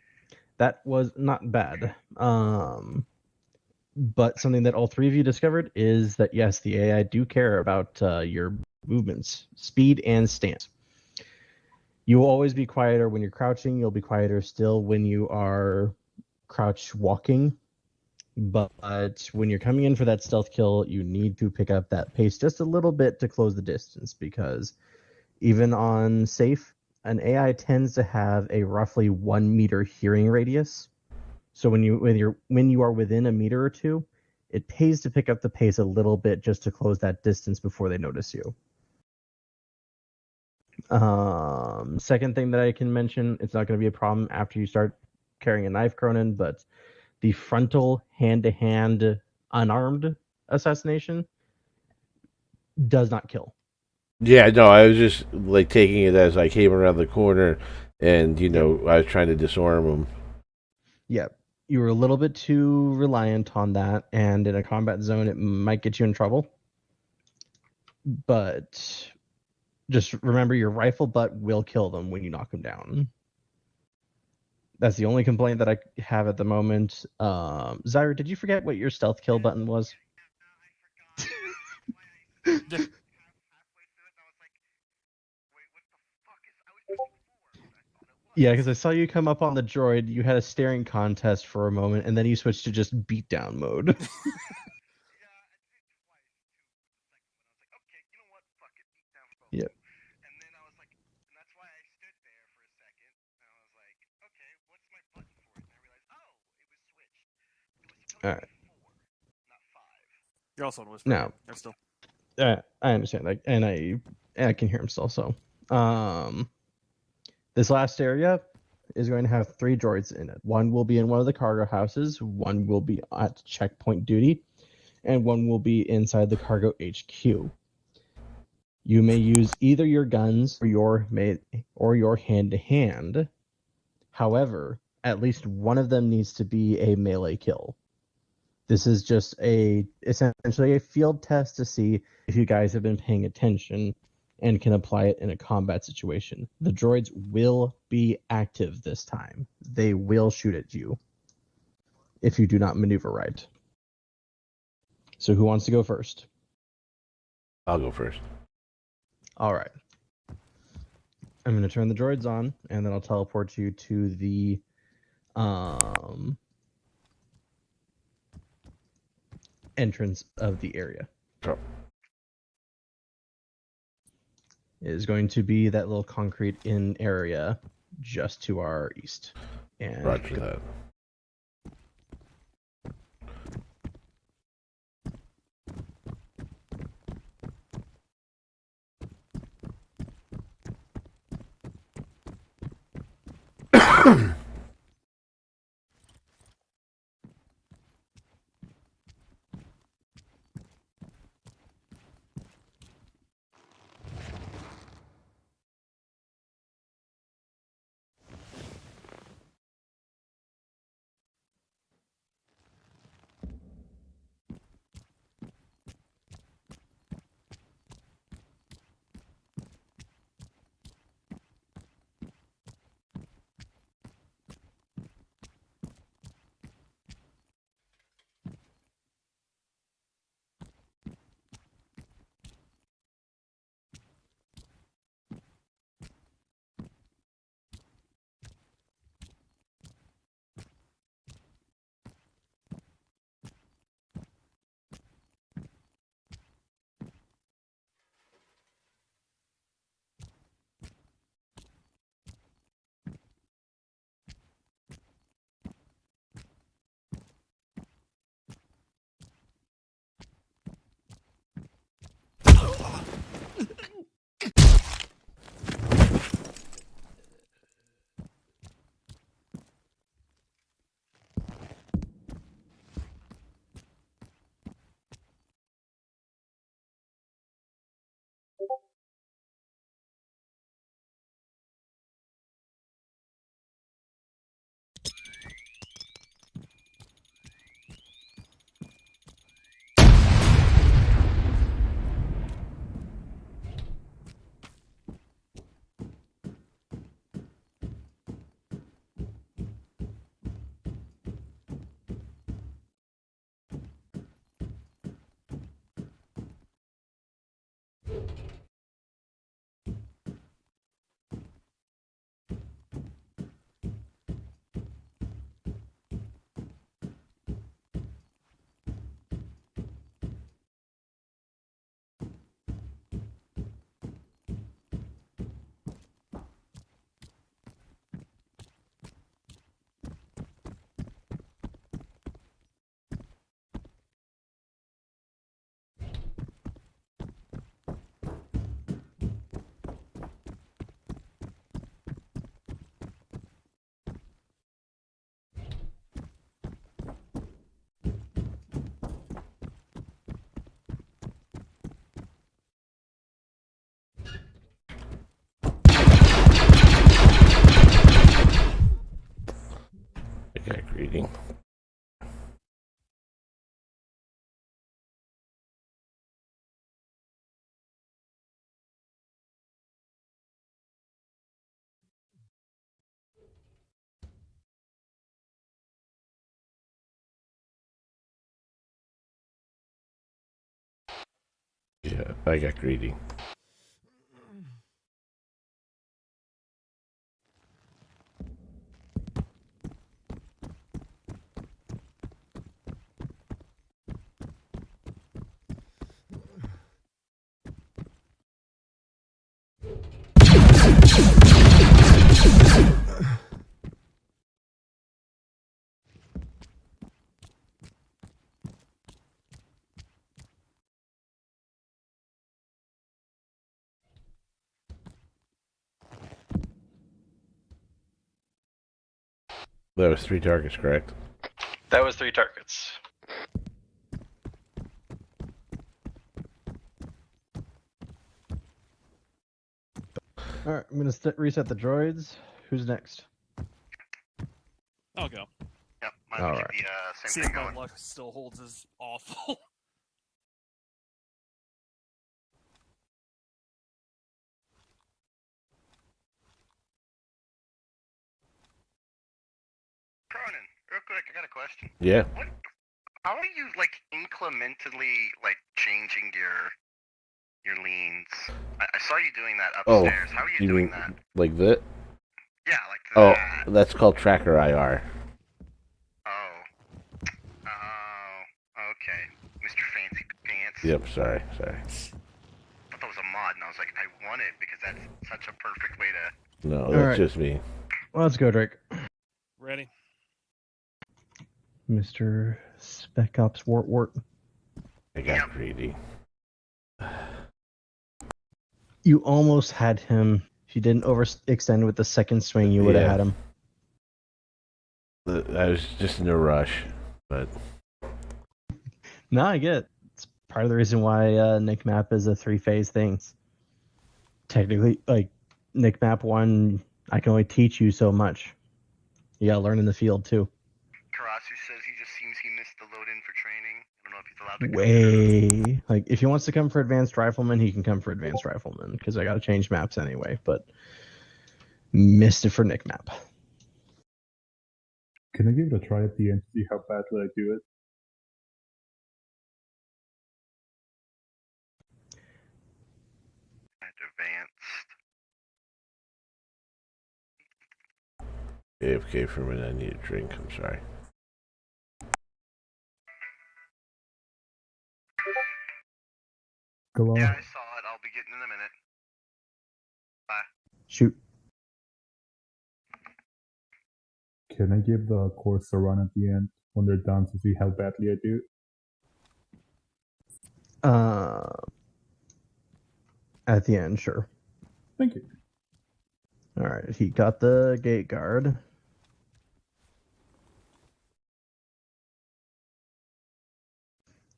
That was not bad. But something that all three of you discovered is that, yes, the AI do care about your movements, speed, and stance. You will always be quieter when you're crouching. You'll be quieter still when you are crouch walking. But when you're coming in for that stealth kill, you need to pick up that pace just a little bit to close the distance, because even on safe, an AI tends to have a roughly 1 meter hearing radius. So when you are within a meter or two, it pays to pick up the pace a little bit just to close that distance before they notice you. Second thing that I can mention, it's not going to be a problem after you start carrying a knife, Kronan, but the frontal hand-to-hand unarmed assassination does not kill. Yeah, no, I was just like taking it as I came around the corner, and I was trying to disarm him. Yeah, you were a little bit too reliant on that, and in a combat zone, it might get you in trouble. But just remember, your rifle butt will kill them when you knock them down. That's the only complaint that I have at the moment. Zyra, did you forget what your stealth kill button was? Yeah, because I saw you come up on the droid. You had a staring contest for a moment, and then you switched to just beatdown mode. Yep. And then I was like, and that's why I stood there for a second, and I was like, okay, what's my button for it? And I realized, oh, it was switched. It was supposed All right. to be 4, not 5. You're also on whisper. Now, Or still. I understand, and I can hear him still. So, this last area is going to have 3 droids in it. One will be in one of the cargo houses, one will be at checkpoint duty, and one will be inside the cargo HQ. You may use either your guns or your hand-to-hand. However, at least one of them needs to be a melee kill. This is just essentially a field test to see if you guys have been paying attention and can apply it in a combat situation. The droids will be active this time. They will shoot at you if you do not maneuver right. So who wants to go first? I'll go first. All right. I'm going to turn the droids on, and then I'll teleport you to the entrance of the area. Sure. It is going to be that little concrete in area just to our east. And Roger that. Yeah, I got greedy. That was 3 targets, correct? That was 3 targets. All right, I'm gonna reset the droids. Who's next? I'll go. Yep, might All as well right. keep the See same if thing my going. luck still holds as awful. Kronan, real quick, I got a question. Yeah. How are you incrementally changing your leans? I saw you doing that Oh, upstairs. How are you you doing mean that? like that? Yeah, like Oh, that. that's called tracker IR. Oh. Oh. Okay. Mr. Fancy Pants. Yep, sorry. I thought that was a mod, and I was like, I want it because that's such a perfect way to. No, All that's right. just me. Let's go, Drake. Ready? Mr. Spec Ops Wart. I got greedy. You almost had him. If you didn't overextend with the second swing, you would have Yeah. had him. I was just in a rush, but No, I get it. It's part of the reason why NCMAP is a 3-phase thing. Technically, NCMAP 1, I can only teach you so much. You gotta learn in the field, too. Karasu says he just seems he missed the load in for training. I don't know if he's allowed to come. If he wants to come for Advanced Rifleman, he can come for Advanced Rifleman, because I gotta change maps anyway, but missed it for NCMAP. Can I give it a try at the end to see how badly I do it? Advanced. AFK for a minute. I need a drink. I'm sorry. Go on. Yeah, I saw it. I'll be getting in a minute. Bye. Shoot. Can I give the course a run at the end when they're done to see how badly I do? At the end, sure. Thank you. All right, he got the gate guard.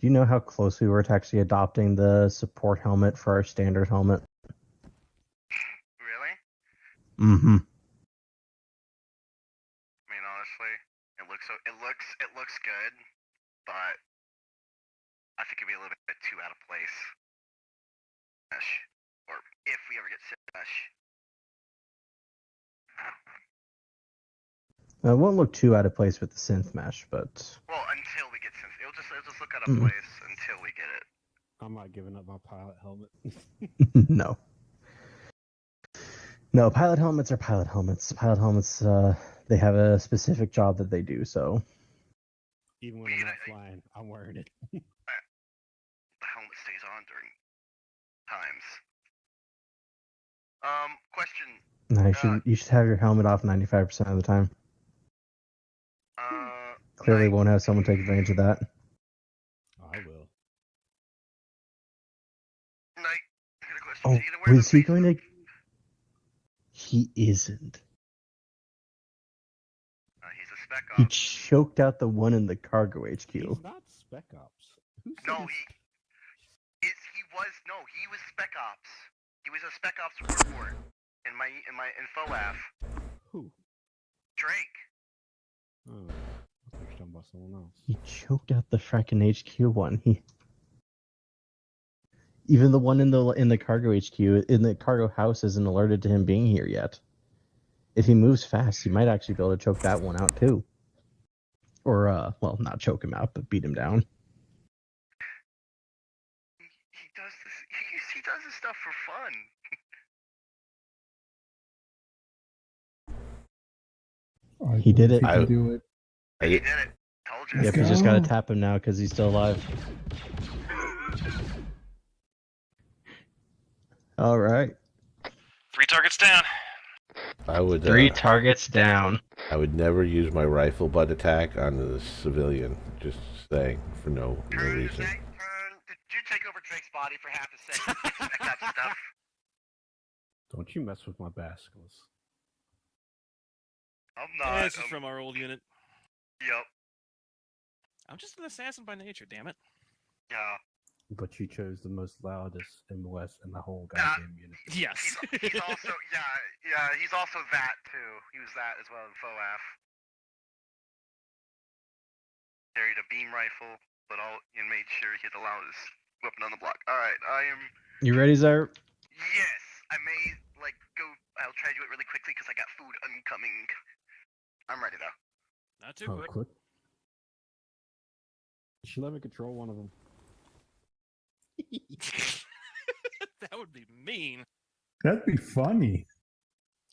Do you know how close we were to actually adopting the support helmet for our standard helmet? Really? Mm-hmm. I mean, honestly, it looks good, but I think it'd be a little bit too out of place. Mesh, or if we ever get mesh. It won't look too out of place with the synth mesh, but Well, until we get it'll just look out of place until we get it. I'm not giving up my pilot helmet. no. No, pilot helmets are pilot helmets. Pilot helmets, they have a specific job that they do, so. Even when I'm not flying, I'm wearing it. The helmet stays on during times. Question. No, you should have your helmet off 95% of the time. Clearly won't have someone take advantage of that. Oh, I will. Knight, I got a question. Oh, Is he gonna wear was the he going to... He isn't. he's a spec He ops. choked out the one in the cargo HQ. He's not Spec Ops. Who said No, he's- he was spec ops. He was a spec ops report in my info app. Who? Drake. Oh, I thought you were talking about someone else. He choked out the fracking HQ one. Even the one in the cargo HQ, in the cargo house, isn't alerted to him being here yet. If he moves fast, he might actually be able to choke that one out too. Or, well, not choke him out, but beat him down. He does this. He does this stuff for fun. He did it. He can do it. He did it. Told you. Yep, Let's you just gotta go. tap him now because he's still alive. All right. 3 targets down. I would 3 targets down. I would never use my rifle butt attack on a civilian. Just saying, for no reason. Did you take over Drake's body for half a second? Expect that stuff. Don't you mess with my basilisk. I'm Yeah, not. this is from our old unit. Yep. I'm just an assassin by nature, damn it. Yeah. But you chose the most loudest MOS in the whole goddamn unit. Yes. He's also he's also that too. He was that as well in FOAF. Carried a beam rifle, but and made sure he had the loudest weapon on the block. Alright, I am You ready, Zyre? Yes. I may go I'll try to do it really quickly because I got food incoming. I'm ready though. Not too quick. You should let me control one of them. That would be mean. That'd be funny.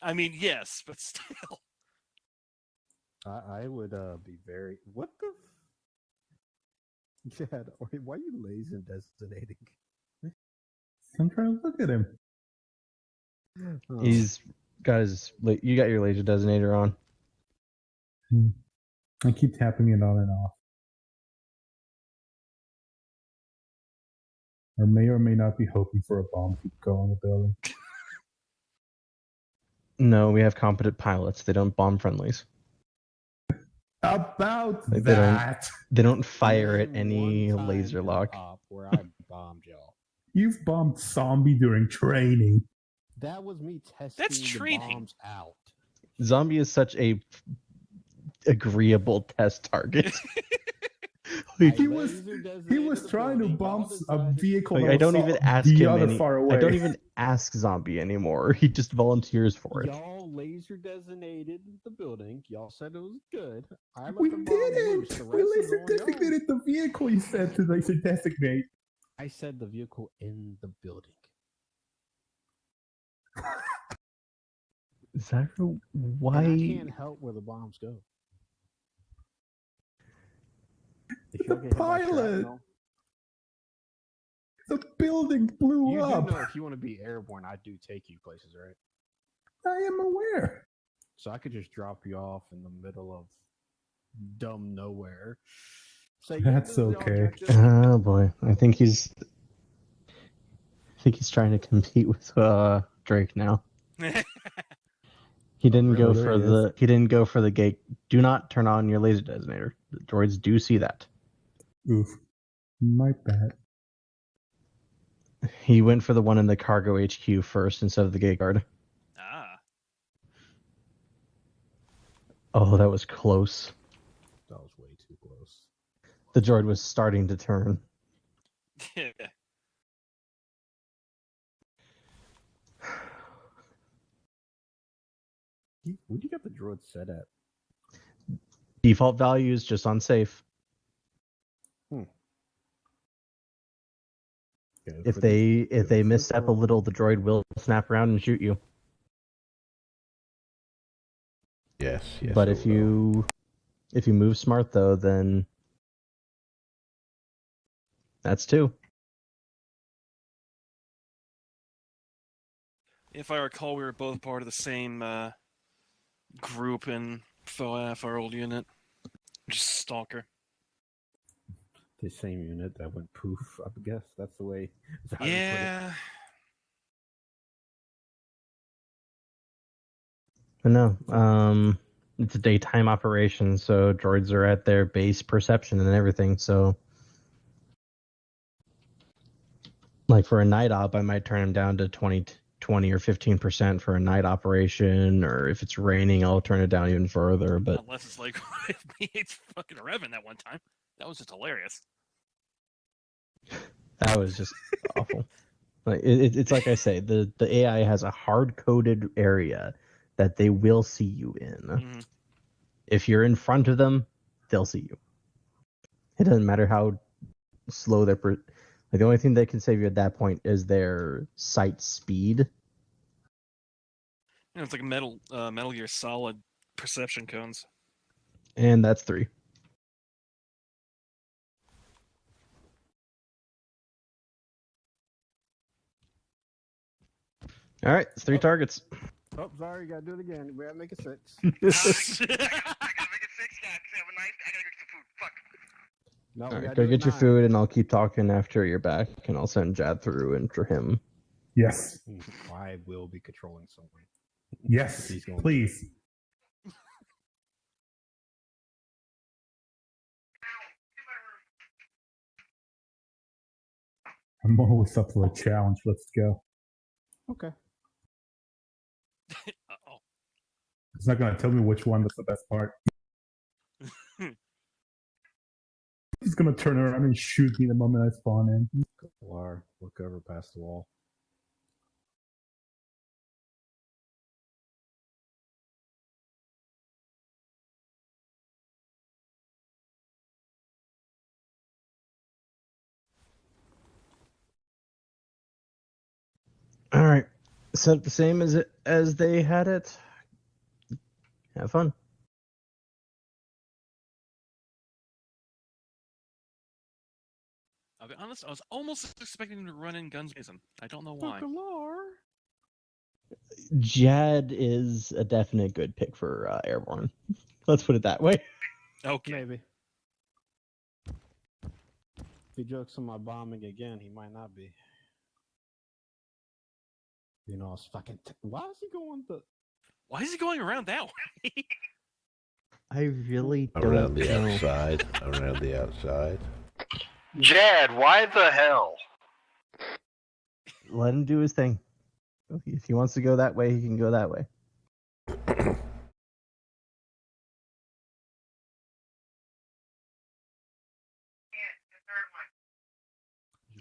I mean, yes, but still. I would be very. What the? Chad, why are you lazy and designating? I'm trying to look at him. Oh. He's got his. You got your laser designator on. I keep tapping it on and off. Or may not be hoping for a bomb to go on the building. No, we have competent pilots. They don't bomb friendlies. About Like, that, They don't fire at Name any one time laser in lock. op where I bombed y'all. you've bombed zombie during training. That was me testing That's the training. bombs out. Zombie is such a agreeable test target. Like, He was trying to bomb a vehicle. like, that I don't was even so- ask the him other any. far away. I don't even ask Zombie anymore. He just volunteers for it. Y'all laser designated the building. Y'all said it was good. I let We the bomb did loose. it. The We rest is laser on y'all. designated the vehicle. You said to laser designate. I said the vehicle in the building. Zyro, why? And I can't help where the bombs go. If y'all get hit by pilot shrapnel, The building blew you do up. know if you want to be airborne, I do take you places, right? I am aware. So I could just drop you off in the middle of dumb nowhere. Say, yeah, That's this is the okay. objective. Oh boy, I think he's trying to compete with Drake now. He didn't go there for he is. he didn't go for the gate. Do not turn on your laser designator. The droids do see that. Oof. My bad. He went for the one in the cargo HQ first instead of the gate guard. Ah. Oh, that was close. That was way too close. The droid was starting to turn. What do you got the droid set at? Default values just on safe. Okay, If for they misstep a little, the droid will snap around and shoot you. Yes. But it if will. you move smart though, then that's 2. If I recall, we were both part of the same group in FOAF, our old unit. Just Stalker. the same unit that went poof, I guess that's the way. That's how you put it. Yeah. But no, it's a daytime operation, so droids are at their base perception and everything. So, like for a night op, I might turn them down to 20 or 15% for a night operation, or if it's raining, I'll turn it down even further. But Unless it's like it's fucking Revan that one time. That was just hilarious. that was just awful. Like it's like I say, the AI has a hard coded area that they will see you in. Mm-hmm. If you're in front of them, they'll see you. It doesn't matter how slow they're Like, the only thing that can save you at that point is their sight speed. It's like Metal Gear Solid perception cones. And that's 3. All right, it's 3 targets. Oh, sorry, gotta do it again. We gotta make it 6. I gotta make it 6, yeah, because I have a knife. I gotta go get some food. Fuck. No, All we right, gotta go do it get your 9. food, and I'll keep talking after you're back, and I'll send Jad through into him. Yes. I will be controlling someone. Yes. He's going Please. I'm always up for a challenge. Let's go. Okay. Uh-oh. It's not going to tell me which one that's the best part. He's going to turn around and shoot me the moment I spawn in. Galar, look over past the wall. All right, set up the same as they had it. Have fun. I'll be honest, I was almost expecting him to run in guns blazing. I don't know why. Galar. Jad is a definite good pick for airborne. Let's put it that way. Okay. Maybe. If he jokes on my bombing again, he might not be. You know, it's fucking. Why is he going the? Why is he going around that way? I really don't Around the know. outside. Around the outside. Jad, why the hell? Let him do his thing. If he wants to go that way, he can go that way.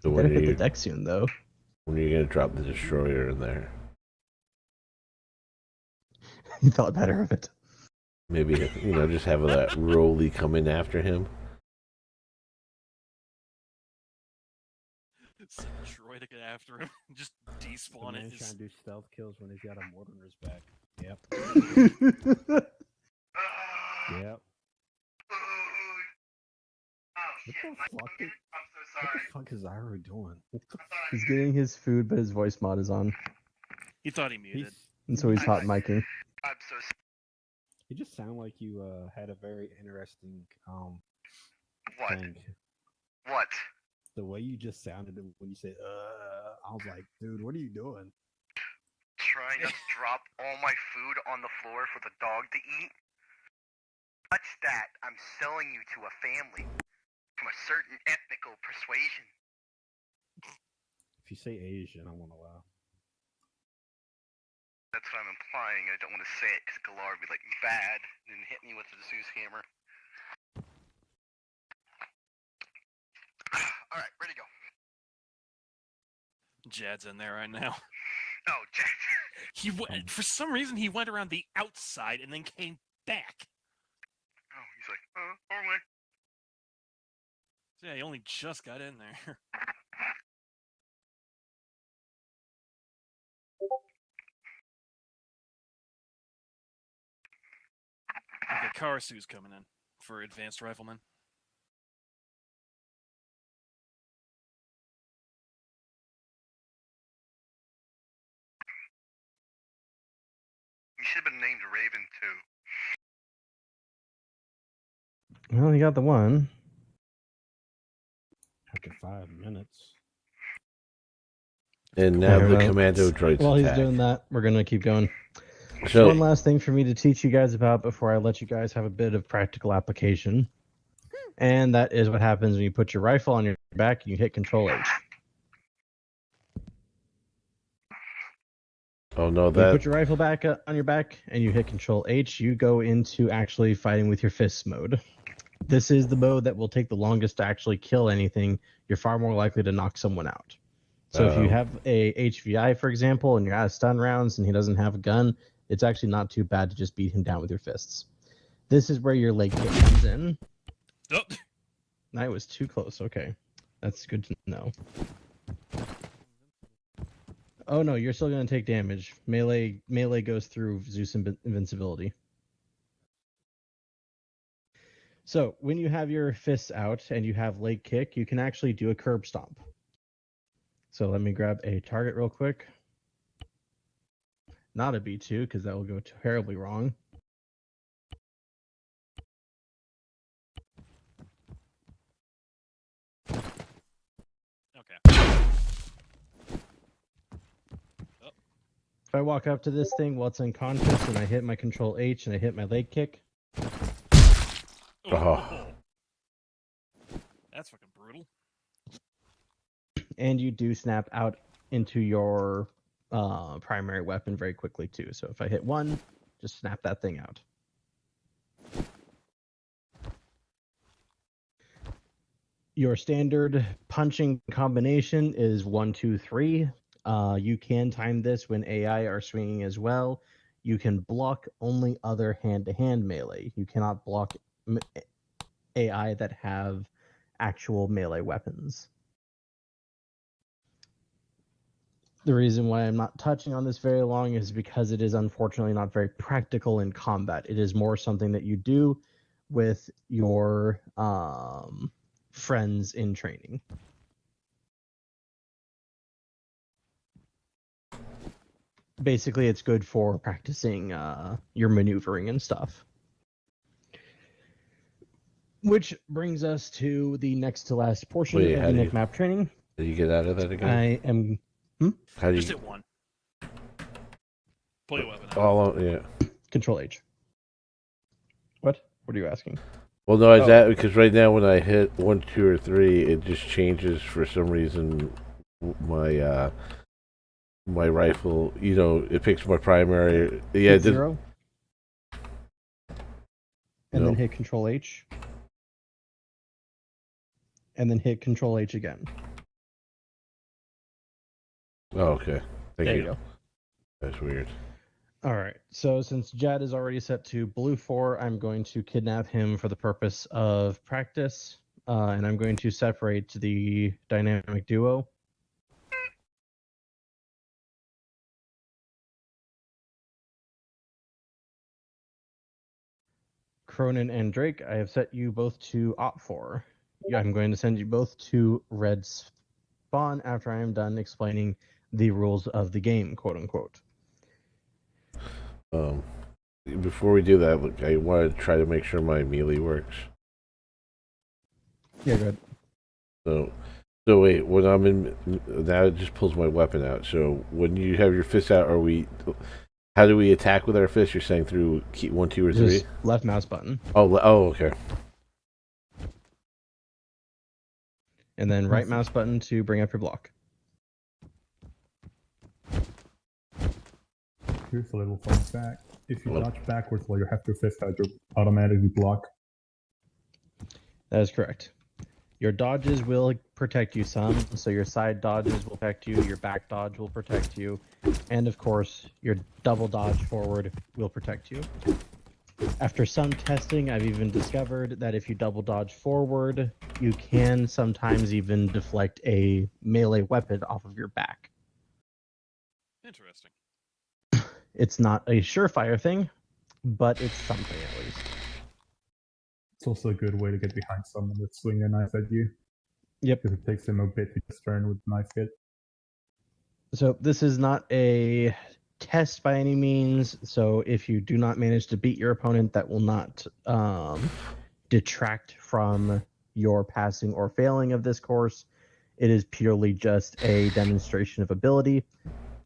So Better when are hit the you deck soon, though. when are you gonna drop the destroyer in there? He thought better of it. Maybe just have that Rolly come in after him. Some droid to get after him. Just The despawn man's it. trying to do stealth kills when he's got a mortar in his back. Yep. Yep. Oh What shit, the my fuck? I'm so What sorry. the fuck is Ira doing? What the He's getting his food, but his voice mod is on, He thought he muted. He's, and so he's hot micing. I'm so sorry. you just sound like you had a very interesting What? thing. What? The way you just sounded when you said I was like, dude, what are you doing? Trying to drop all my food on the floor for the dog to eat? Touch that. I'm selling you to a family from a certain ethnical persuasion. If you say Asian, I won't allow. That's what I'm implying. I don't want to say it because Galar would be like, bad, and hit me with the Zeus hammer. Alright, ready to go. Jad's in there right now. Oh, Jad. He went, for some reason, he went around the outside and then came back. Oh, he's like, all right. So yeah, he only just got in there. Okay, Karasu's coming in for Advanced Rifleman. You should have been named Raven, too. Well, he got the one. After 5 minutes. And now Okay, the well, commando droids While he's attack. doing that, we're gonna keep going. So One last thing for me to teach you guys about before I let you guys have a bit of practical application, and that is what happens when you put your rifle on your back and you hit Control H. oh no, When you that put your rifle back on your back and you hit Control H, you go into actually fighting with your fists mode. This is the mode that will take the longest to actually kill anything. You're far more likely to knock someone out. So if you have a HVI, for example, and you're out of stun rounds and he doesn't have a gun, it's actually not too bad to just beat him down with your fists. This is where your leg kick comes in. Oh, That was too close. Okay. That's good to know. Oh no, you're still going to take damage. Melee goes through Zeus invincibility. So when you have your fists out and you have leg kick, you can actually do a curb stomp. So let me grab a target real quick. Not a B2 because that will go terribly wrong. Okay. If I walk up to this thing while it's unconscious and I hit my control H and I hit my leg kick, Oh. That's fucking brutal. and you do snap out into your primary weapon very quickly too. So if I hit one, just snap that thing out. Your standard punching combination is 1, 2, 3. You can time this when AI are swinging as well. You can block only other hand-to-hand melee. You cannot block AI that have actual melee weapons. The reason why I'm not touching on this very long is because it is unfortunately not very practical in combat. It is more something that you do with your friends in training. Basically, it's good for practicing your maneuvering and stuff. Which brings us to the next to last portion Wait, of how the do you- NCMAP training. Did you get out of that again? I am How do Just you? hit one. Pull your weapon out. Oh, yeah. Control H. What? What are you asking? Well, no, is Oh. that because right now when I hit 1, 2, or 3, it just changes for some reason. My my rifle, it picks my primary. Yeah, Hit it does, 0. And No. then hit Control H. And then hit Control H again. Oh, okay. Thank There you. you go. That's weird. All right. So since Jad is already set to blue 4, I'm going to kidnap him for the purpose of practice, and I'm going to separate the dynamic duo. Kronan and Drake, I have set you both to Op4. I'm going to send you both to red spawn after I am done explaining the rules of the game, quote unquote. Before we do that, look, I want to try to make sure my melee works. Yeah, good. So wait, when I'm in, now it just pulls my weapon out. So when you have your fists out, how do we attack with our fists? You're saying through key 1, 2, or 3? Just left mouse button. Oh, okay. And then right mouse button to bring up your block. Here's a little fun fact. If you dodge backwards while you have your fist out, you automatically block. That is correct. Your dodges will protect you some, so your side dodges will protect you, your back dodge will protect you, and of course, your double dodge forward will protect you. After some testing, I've even discovered that if you double dodge forward, you can sometimes even deflect a melee weapon off of your back. Interesting. It's not a surefire thing, but it's something at least. It's also a good way to get behind someone that's swinging a knife at you. Yep. Because it takes them a bit to just turn with the knife hit. So this is not a test by any means. So if you do not manage to beat your opponent, that will not detract from your passing or failing of this course. It is purely just a demonstration of ability.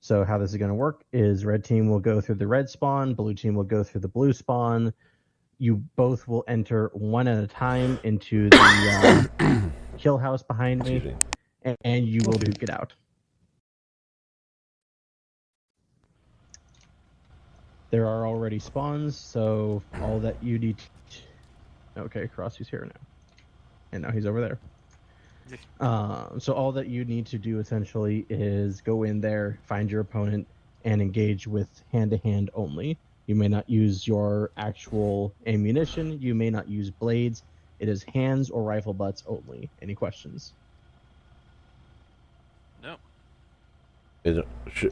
So how this is going to work is red team will go through the red spawn, blue team will go through the blue spawn. You both will enter one at a time into the kill house behind me, and you will duke it out. There are already spawns, so all that you need okay, Crossy's here now. And now he's over there. So all that you need to do essentially is go in there, find your opponent, and engage with hand-to-hand only. You may not use your actual ammunition. You may not use blades. It is hands or rifle butts only. Any questions? No.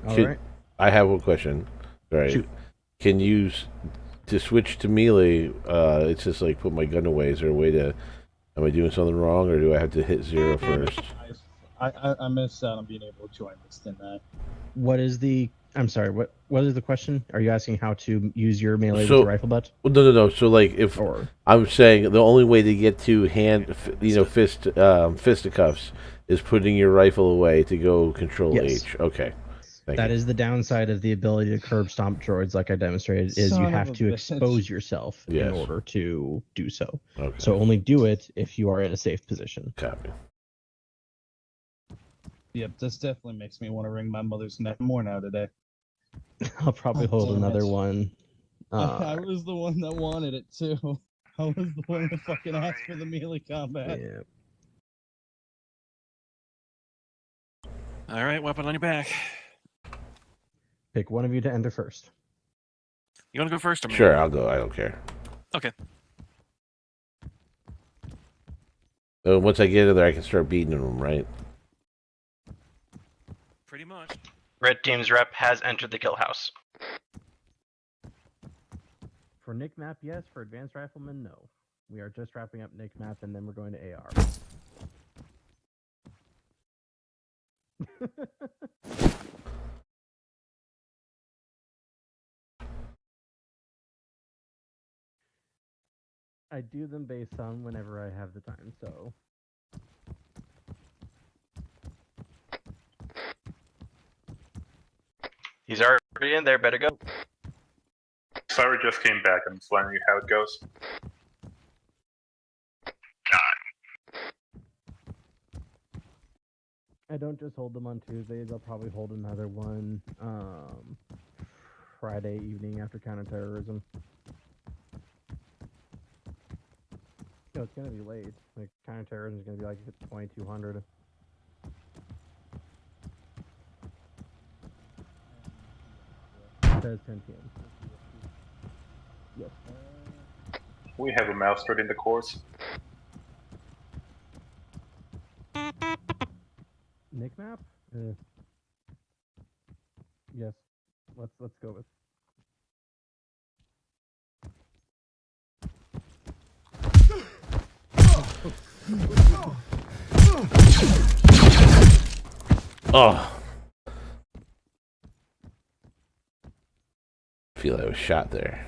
All right. I have one question. All right. Shoot. Can you to switch to melee? It's just like put my gun away. Is there a way to? Am I doing something wrong, or do I have to hit 0 first? I missed out on being able to. I missed in that. What is the? I'm sorry. What is the question? Are you asking how to use your melee So- with the rifle butt? Well, no. So like, if Or I'm saying the only way to get to fisticuffs is putting your rifle away to go Control Yes. H. Okay. Thank that you. is the downside of the ability to curb stomp droids, like I demonstrated, is Son you of have a to bitch. expose yourself Yes. in order to do so. Okay. So only do it if you are in a safe position. Copy. Yep, this definitely makes me want to wring my mother's neck more now today. I'll probably hold Damn another it. one. I was the one that wanted it too. I was the one that fucking asked for the melee combat. Yeah. All right, weapon on your back. Pick one of you to enter first. You want to go first or me? Sure, I'll go. I don't care. Okay. So once I get in there, I can start beating them, right? Pretty much. Red team's rep has entered the kill house. For NCMAP, yes. For Advanced Rifleman, no. We are just wrapping up NCMAP, and then we're going to AR. I do them based on whenever I have the time, so... He's already in there, better go. Sorry, just came back. I'm just wondering how it goes. I don't just hold them on Tuesdays. I'll probably hold another one Friday evening after counterterrorism. No, it's gonna be late. Like counterterrorism is gonna be like 2200. It says 10 p.m. Yes. We have a mouse droid in the course. NCMAP? Yes. Let's go with. Oh. I feel I was shot there.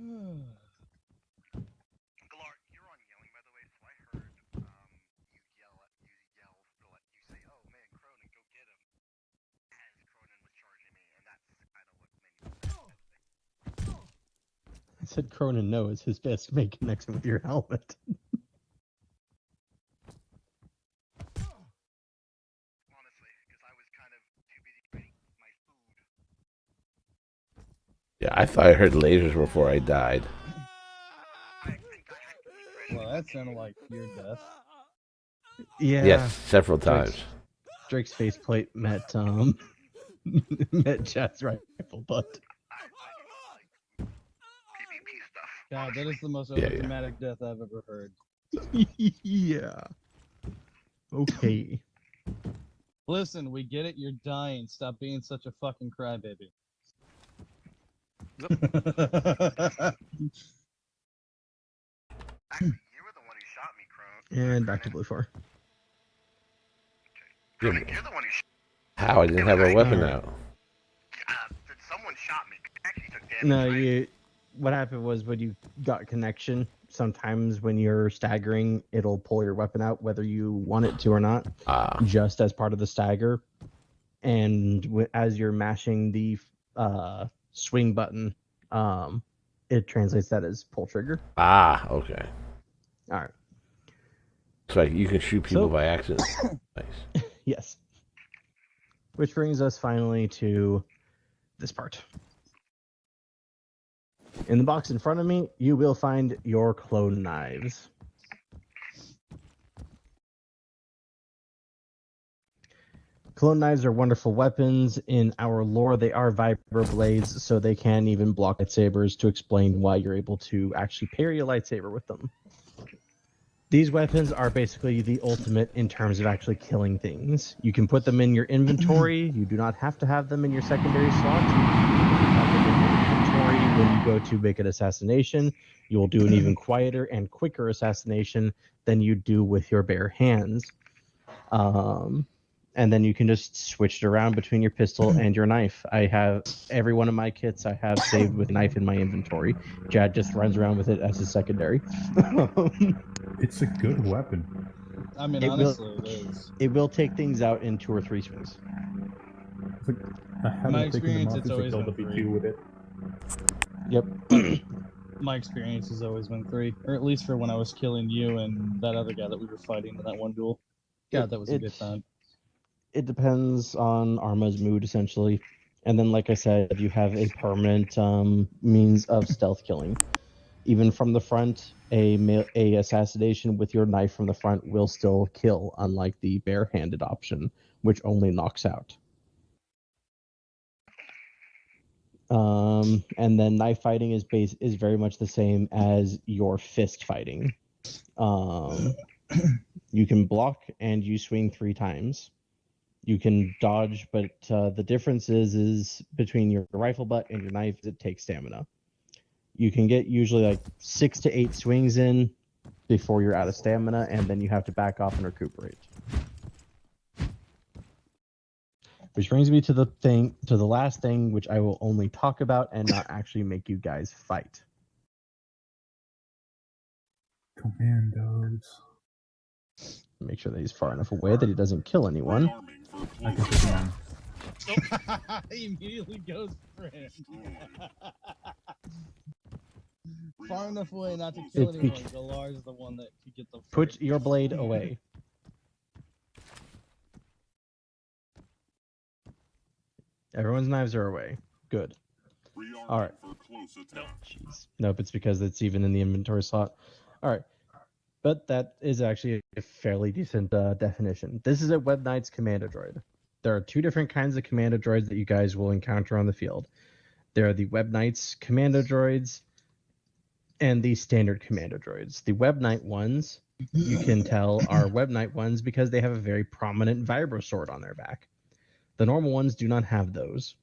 Galar, you're on yelling, by the way, so I heard you say, "Oh man, Kronan, go get him," as Kronan was charging me, and that's kind of what made me. I said Kronan, no, it's his best make connection with your helmet. Honestly, because I was kind of too busy eating my food. Yeah, I thought I heard lasers before I died. I think I had to eat Well, that sounded like your death. Yeah. Yes, several times. Drake's faceplate met met Chad's rifle butt. PvP stuff. God, that is the most Yeah, yeah. dramatic death I've ever heard. Yeah. Okay. Listen, we get it. You're dying. Stop being such a fucking crybaby. Actually, you were the one who shot me, Kronan. And back to blue 4. Kronan, you're the one who shot How? I didn't have a weapon Alright. out. someone shot me. I actually took damage. No, right? what happened was when you got connection, sometimes when you're staggering, it'll pull your weapon out whether you want it to or not, just as part of the stagger. And as you're mashing the swing button, it translates that as pull trigger. Okay. All right. So you can shoot people by accident. Nice. Yes. Which brings us finally to this part. In the box in front of me, you will find your clone knives. Clone knives are wonderful weapons. In our lore, they are vibro blades, so they can even block lightsabers, to explain why you're able to actually parry a lightsaber with them. These weapons are basically the ultimate in terms of actually killing things. You can put them in your inventory. You do not have to have them in your secondary slot. You can have them in your inventory when you go to make an assassination. You will do an even quieter and quicker assassination than you do with your bare hands. And then you can just switch it around between your pistol and your knife. I have every one of my kits I have saved with a knife in my inventory. Jad just runs around with it as his secondary. It's a good weapon. I mean, It honestly, it is. It will take things out in 2 or 3 swings. It's like, I haven't My taken experience, them it's off always until the been B2 with it. Yep. My experience has always been 3, or at least for when I was killing you and that other guy that we were fighting in that one duel. God, that was a good time. It depends on Arma's mood, essentially. And then, like I said, you have a permanent means of stealth killing. Even from the front, a assassination with your knife from the front will still kill, unlike the bare-handed option, which only knocks out. And then knife fighting is very much the same as your fist fighting. You can block and you swing 3 times. You can dodge, but the difference is between your rifle butt and your knife, it takes stamina. You can get usually like 6 to 8 swings in before you're out of stamina, and then you have to back off and recuperate. Which brings me to the last thing, which I will only talk about and not actually make you guys fight. Commandos. Make sure that he's far enough away that he doesn't kill anyone. I can take him on. He immediately goes for him. Far enough away not to kill anyone. Galar is the one that could get the. Put your blade away. Everyone's knives are away. Good. All right. Jeez. Nope, it's because it's even in the inventory slot. All right. But that is actually a fairly decent definition. This is a Web Knight's commando droid. There are 2 different kinds of commando droids that you guys will encounter on the field. There are the Web Knight's commando droids and the standard commando droids. The Web Knight ones, you can tell, are Web Knight ones because they have a very prominent vibro sword on their back. The normal ones do not have those.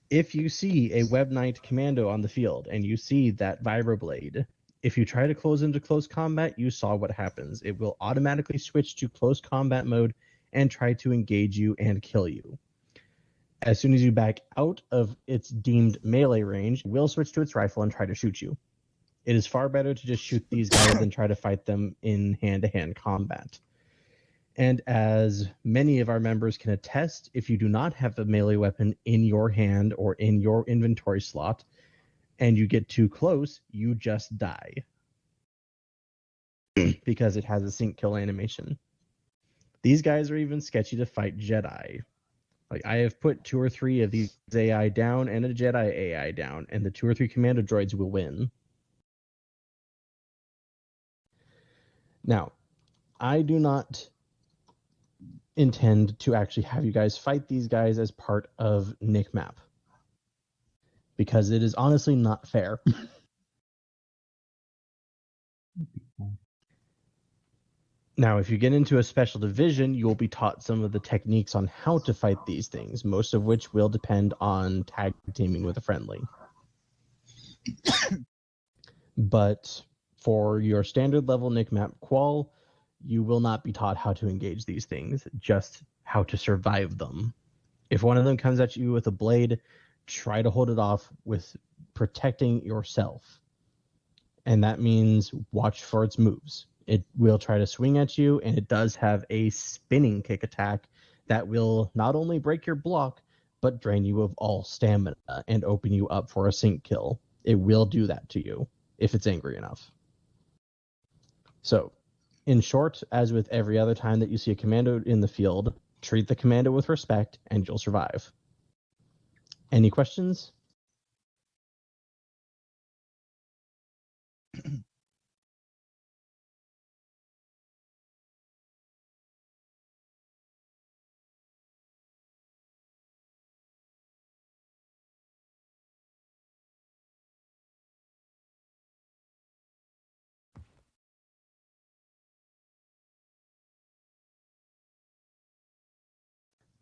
If you see a Web Knight commando on the field and you see that vibro blade, if you try to close into close combat, you saw what happens. It will automatically switch to close combat mode and try to engage you and kill you. As soon as you back out of its deemed melee range, it will switch to its rifle and try to shoot you. It is far better to just shoot these guys than try to fight them in hand-to-hand combat. And as many of our members can attest, if you do not have a melee weapon in your hand or in your inventory slot, and you get too close, you just die. Because it has a sync kill animation. These guys are even sketchy to fight Jedi. Like, I have put 2 or 3 of these AI down and a Jedi AI down, and the 2 or 3 commando droids will win. Now, I do not intend to actually have you guys fight these guys as part of NCMAP. Because it is honestly not fair. Now, if you get into a special division, you will be taught some of the techniques on how to fight these things, most of which will depend on tag teaming with a friendly. But for your standard level NCMAP qual, you will not be taught how to engage these things, just how to survive them. If one of them comes at you with a blade, try to hold it off with protecting yourself. And that means watch for its moves. It will try to swing at you, and it does have a spinning kick attack that will not only break your block, but drain you of all stamina and open you up for a sync kill. It will do that to you if it's angry enough. So, in short, as with every other time that you see a commando in the field, treat the commando with respect and you'll survive. Any questions?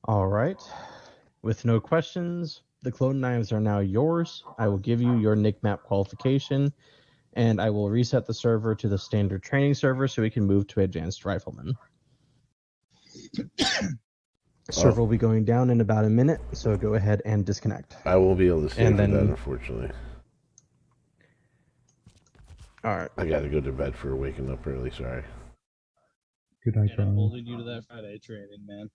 All right. With no questions, the clone knives are now yours. I will give you your NCMAP qualification, and I will reset the server to the standard training server so we can move to Advanced Rifleman. Server will be going down in about a minute, so go ahead and disconnect. I won't be able to stay And for then- that, unfortunately. All right. I got to go to bed for waking up early. Sorry. Good night, And I'm Brian. holding you to that Friday training, man.